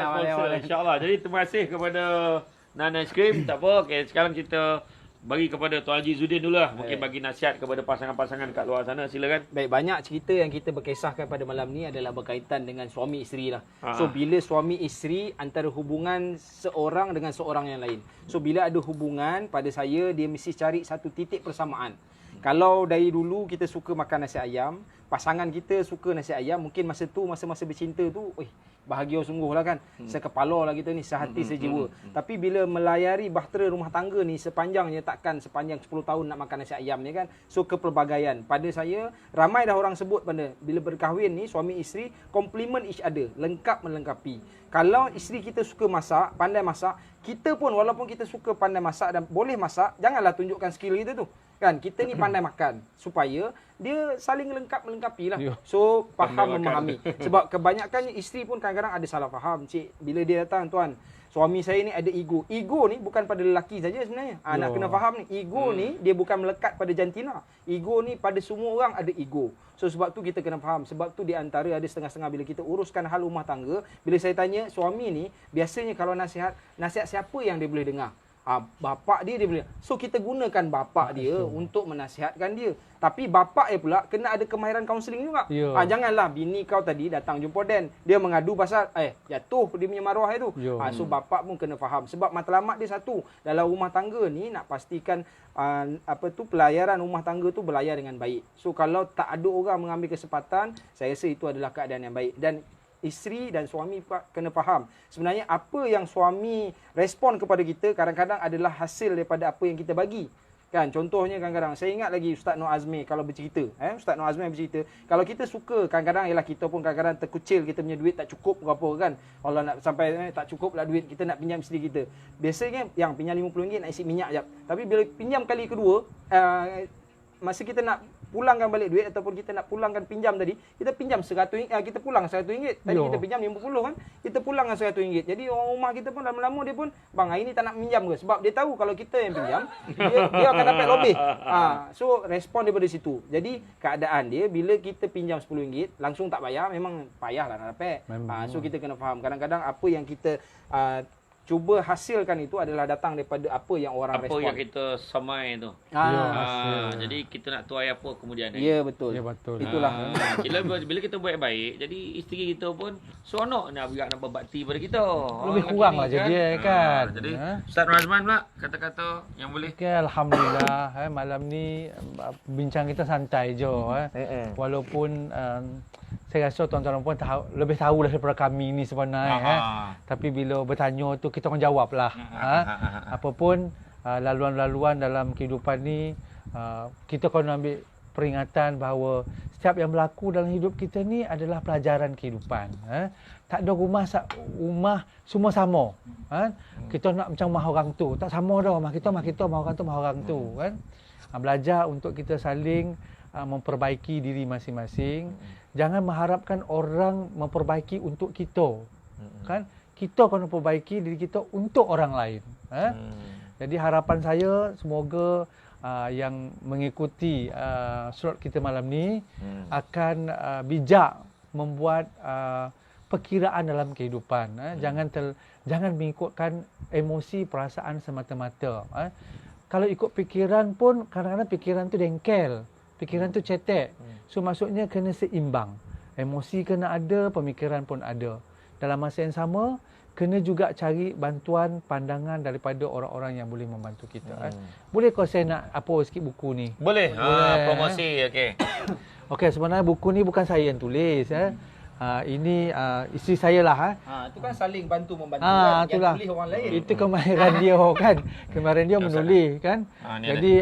sponsor insya-Allah. Jadi terima kasih kepada Nana Aiskrim. Tak apa, okey sekarang kita bagi kepada Tuan Haji Zuddin dulu lah. Mungkin bagi nasihat kepada pasangan-pasangan kat luar sana. Silakan. Baik, banyak cerita yang kita berkisahkan pada malam ni adalah berkaitan dengan suami isteri lah. So, bila suami isteri antara hubungan seorang dengan seorang yang lain. So, bila ada hubungan, pada saya, dia mesti cari satu titik persamaan. Kalau dari dulu kita suka makan nasi ayam, pasangan kita suka nasi ayam, mungkin masa-masa bercinta tu, bahagia sungguh lah kan. Sekepala lah kita ni, sehati sejiwa. Tapi bila melayari bahtera rumah tangga ni, sepanjangnya takkan sepanjang 10 tahun nak makan nasi ayam ni kan. So kepelbagaian. Pada saya, ramai dah orang sebut pada bila berkahwin ni, suami isteri complement each other, lengkap melengkapi. Kalau isteri kita suka masak, pandai masak, kita pun walaupun kita suka pandai masak dan boleh masak, janganlah tunjukkan skill kita tu. Kan kita ni pandai makan supaya dia saling melengkapi lah. Ya. So faham Pandai memahami. Sebab kebanyakan isteri pun kadang-kadang ada salah faham. Cik, bila dia datang, tuan, suami saya ni ada ego. Ego ni bukan pada lelaki saja sebenarnya. Nak kena faham ni. Ego ni dia bukan melekat pada jantina. Ego ni pada semua orang ada ego. So sebab tu kita kena faham. Sebab tu di antara ada setengah-setengah bila kita uruskan hal rumah tangga, bila saya tanya suami ni, biasanya kalau nasihat siapa yang dia boleh dengar? Bapak dia boleh. So kita gunakan bapak dia untuk menasihatkan dia. Tapi bapak pula kena ada kemahiran kaunseling juga. Ya. Janganlah bini kau tadi datang jumpa Dan, dia mengadu pasal jatuh dia punya maruah itu. Ya. So bapak pun kena faham sebab matlamat dia satu. Dalam rumah tangga ni nak pastikan pelayaran rumah tangga tu berlayar dengan baik. So kalau tak ada orang mengambil kesempatan, saya rasa itu adalah keadaan yang baik. Dan isteri dan suami kena faham. Sebenarnya apa yang suami respon kepada kita kadang-kadang adalah hasil daripada apa yang kita bagi. Kan, contohnya kadang-kadang saya ingat lagi Ustaz Nur Azmi kalau bercerita, Ustaz Nur Azmi bercerita, kalau kita suka kadang-kadang ialah kita pun kadang-kadang terkucil, kita punya duit tak cukup berapa kan. Kalau nak sampai tak cukup lah duit, kita nak pinjam isteri kita. Biasanya yang pinjam RM50 nak isi minyak jap. Tapi bila pinjam kali kedua, masa kita nak pulangkan balik duit ataupun kita nak pulangkan pinjam tadi, kita pinjam RM100, kita pulang RM100. Tadi kita pinjam RM50 kan, kita pulang dengan RM100. Jadi orang rumah kita pun lama-lama dia pun, bang hari ni tak nak pinjam ke? Sebab dia tahu kalau kita yang pinjam, dia akan dapat lebih. So respon daripada situ. Jadi keadaan dia bila kita pinjam RM10 langsung tak bayar, memang payahlah nak dapat. So kita kena faham kadang-kadang apa yang kita cuba hasilkan itu adalah datang daripada apa yang orang respon. Apa yang kita samai tu. Jadi kita nak tuai apa kemudian. Ya, betul. Ya, betul. Itulah. Bila kita buat baik, jadi isteri kita pun seronok nak berbakti pada kita. Lebih kurang lah jadi kan. Jadi Ustaz Razman pula kata-kata yang boleh. Okay, Alhamdulillah malam ni bincang kita santai je. Walaupun saya rasa tuan-tuan pun lebih tahu lah daripada kami ni sebenarnya. Tapi bila bertanya tu kita orang jawab lah. Apapun laluan-laluan dalam kehidupan ni, kita kena ambil peringatan bahawa setiap yang berlaku dalam hidup kita ni adalah pelajaran kehidupan. Tak ada rumah semua sama. Kita nak macam rumah orang tu, tak sama dah rumah kita, rumah orang tu kan. Belajar untuk kita saling memperbaiki diri masing-masing. Jangan mengharapkan orang memperbaiki untuk kita. Kan? Kita kena perbaiki diri kita untuk orang lain. Jadi harapan saya semoga yang mengikuti slot kita malam ni akan bijak membuat perkiraan dalam kehidupan. Jangan mengikutkan emosi perasaan semata-mata. Kalau ikut fikiran pun kadang-kadang fikiran tu dengkel, fikiran tu cetek. So maksudnya kena seimbang. Emosi kena ada, pemikiran pun ada. Dalam masa yang sama, kena juga cari bantuan pandangan daripada orang-orang yang boleh membantu kita. Boleh kau saya nak apa sikit buku ni? Boleh. Promosi, okey. Okey, sebenarnya buku ni bukan saya yang tulis. Ini isteri saya lah. Itu kan saling bantu membantu kan. Itulah. Yang tulis orang lain. Itu kemahiran dia kan. Kemahiran dia menulis kan. Jadi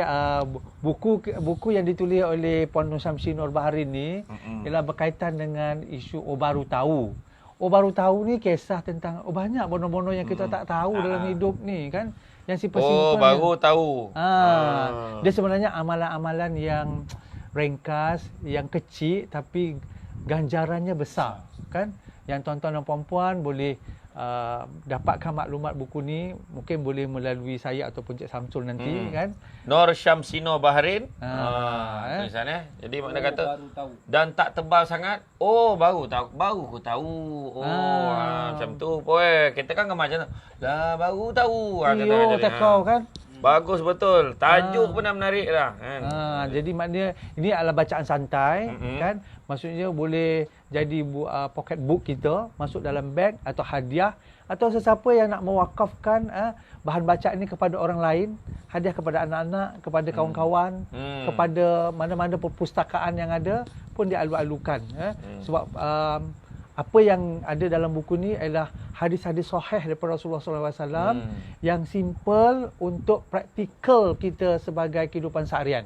buku yang ditulis oleh Puan Nur Syamsi Nur Baharin ni ialah berkaitan dengan isu baru tahu. Baru tahu ni kisah tentang banyak bono-bono yang kita tak tahu dalam hidup ni kan. Yang simple-simple. Baru tahu. Dia sebenarnya amalan-amalan yang ringkas, yang kecil tapi ganjarannya besar kan. Yang tuan-tuan dan puan-puan boleh dapatkan maklumat buku ni mungkin boleh melalui saya ataupun Cik Samsul nanti kan. Nur Syamsino Baharin. Tulisan Jadi makna kata baru tahu. Dan tak tebal sangat. Baru aku tahu. Macam tu pun kita kan macam tu. Lah baru tahu. Tak kau kan. Bagus betul. Tajuk pun dah menarik lah kan. Jadi maknanya ini adalah bacaan santai kan. Maksudnya boleh jadi pocket book kita masuk dalam beg atau hadiah atau sesiapa yang nak mewakafkan bahan bacaan ini kepada orang lain, hadiah kepada anak-anak, kepada kawan-kawan, kepada mana-mana perpustakaan yang ada pun dialu-alukan. Sebab apa yang ada dalam buku ni adalah hadis-hadis sahih daripada Rasulullah SAW yang simple untuk praktikal kita sebagai kehidupan seharian.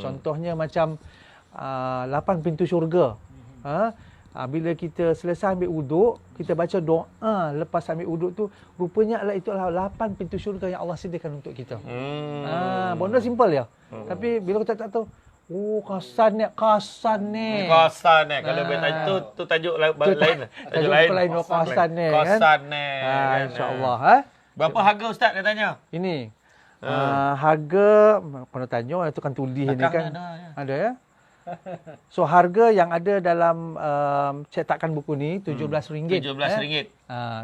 Contohnya macam 8 pintu syurga. Bila kita selesai ambil wuduk, kita baca doa lepas ambil wuduk tu, rupanya itu adalah 8 pintu syurga yang Allah sediakan untuk kita. Benda simple ya. Tapi bila kita tak tahu, oh kasan ni. Kosan kalau tu tajuk lain. Tajuk lain kasan ni kan. Kosan ni. InsyaAllah. Berapa harga ustaz dia tanya? Ini. Harga, kena tanya, itu kan tulis ni kan. Ada ya. So harga yang ada dalam cetakan buku ni RM17. RM17.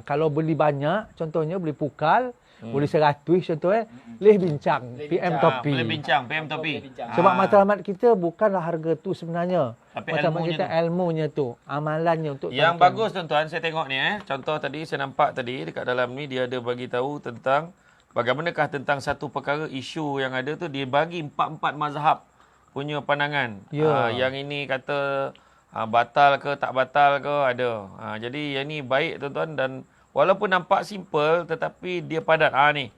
Kalau beli banyak, contohnya beli pukal, boleh 100 contoh boleh bincang PM Topi. Boleh bincang PM Topi. Sebab matlamat kita bukanlah harga tu sebenarnya. Tapi matlamat ilmunya kita ilmunya tu, amalannya untuk yang tuan-tuan. bagus tuan-tuan, saya tengok ni contoh tadi saya nampak tadi dekat dalam ni dia ada bagi tahu tentang bagaimanakah tentang satu perkara isu yang ada tu, dia bagi 4 mazhab punya pandangan. Yang ini kata batal ke tak batal ke ada. Jadi yang ni baik tuan-tuan, dan walaupun nampak simple tetapi dia padat. Ni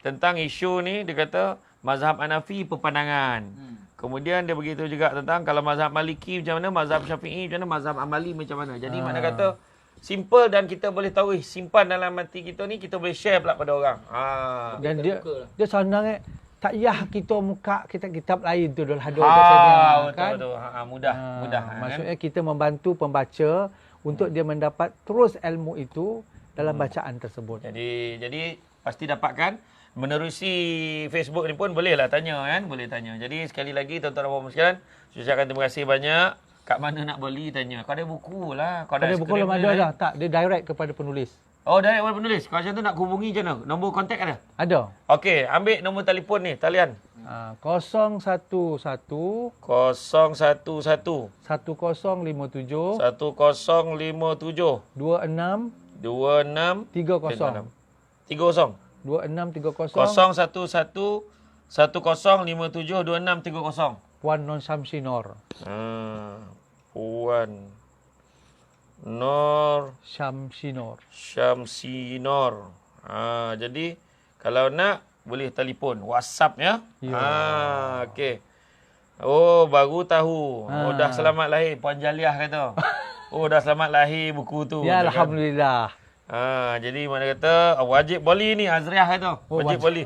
tentang isu ni dia kata mazhab Hanafi perpandangan. Kemudian dia beritahu juga tentang kalau mazhab Maliki macam mana, mazhab Syafi'i macam mana, mazhab Ambali macam mana. Jadi mana kata simple dan kita boleh tahu, simpan dalam hati kita ni, kita boleh share pula pada orang. Dan dia senang tak payah kita muka kitab lain tu dah ada kan. Betul. Mudah. Maksudnya kita membantu pembaca untuk dia mendapat terus ilmu itu dalam bacaan tersebut. Jadi pasti dapatkan. Menerusi Facebook ni pun bolehlah tanya kan, boleh tanya. Jadi sekali lagi tuan-tuan dan puan-puan sekalian, saya ucapkan terima kasih banyak. Kat mana nak beli tanya. Kau ada buku lah. Kau ada buku belum ada dah. Tak, dia direct kepada penulis. Oh, direct kepada penulis. Kalau macam tu nak hubungi macam mana? Nombor kontak ada? Ada. Okey, ambil nombor telefon ni, talian. 011 011 1057 1057 26 26 30 30 2630 011 1057 2630. Puan Non Syamsinor. Puan Nur Syamsinor. Jadi kalau nak boleh telefon, WhatsApp ya. Okey. Oh, baru tahu. Oh, dah selamat lahir Puan Jaliah kata. Oh, dah selamat lahir buku tu. Ya, alhamdulillah. Jadi mana kata wajib beli ni, Azriah kata. Wajib beli.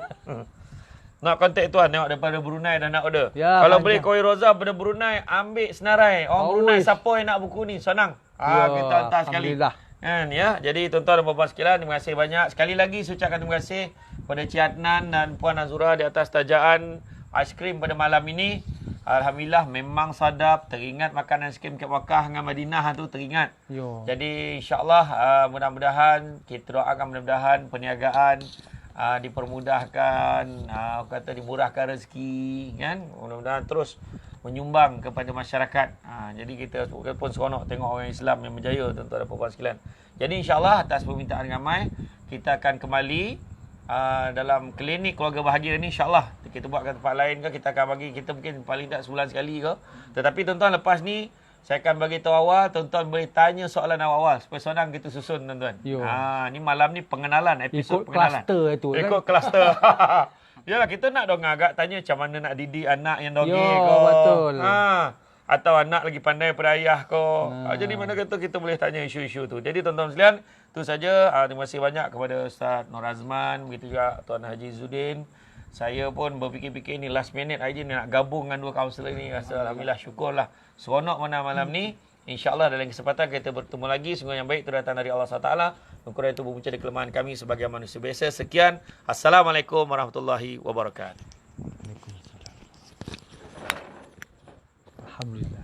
Nak kontak tuan, tengok daripada Brunei dah nak order. Kalau boleh Koi Roza daripada Brunei, ambil senarai. Orang Brunei siapa yang nak buku ni, senang. Kita hantar sekali. Kan ya. Jadi tuan-tuan dan puan-puan sekalian, terima kasih banyak. Sekali lagi saya ucapkan terima kasih kepada Cik Adnan dan Puan Azura di atas tajaan aiskrim pada malam ini. Alhamdulillah memang sadap, teringat makanan aiskrim kat Makkah dengan Madinah tu teringat. Jadi insya-Allah mudah-mudahan kita doakan mudah-mudahan perniagaan dipermudahkan, kata dimurahkan rezeki kan. Mudah-mudahan terus menyumbang kepada masyarakat. Jadi kita pun seronok tengok orang Islam yang berjaya tuan-tuan dan puan-puan sekalian. Jadi insya-Allah atas permintaan ramai kita akan kembali dalam klinik keluarga bahagia ni, insya-Allah kita buat kat tempat lain ke, kita akan bagi, kita mungkin paling tak sebulan sekali ke. Tetapi tuan-tuan lepas ni saya akan bagi tahu awal, tuan-tuan boleh tanya soalan awal-awal supaya senang kita susun tuan-tuan. Ni malam ni pengenalan, episod pengenalan. Ikut kluster. Yalah, kita nak dong agak tanya macam mana nak didik anak yang dongeng ke. Betul. Atau anak lagi pandai daripada ayah ke. Jadi mana kata kita boleh tanya isu-isu tu. Jadi tuan-tuan sekalian, itu saja. Terima kasih banyak kepada Ustaz Nur Azman, begitu juga Tuan Haji Zuddin. Saya pun berfikir-fikir ni last minute aja ni nak gabung dengan dua kaunselor ni. Rasa alhamdulillah, syukurlah. Seronok mana malam ni. InsyaAllah dalam kesempatan kita bertemu lagi. Sungguh yang baik itu datang dari Allah SWT. Kurang itu berpunca dari kelemahan kami sebagai manusia biasa. Sekian. Assalamualaikum warahmatullahi wabarakatuh. Alhamdulillah.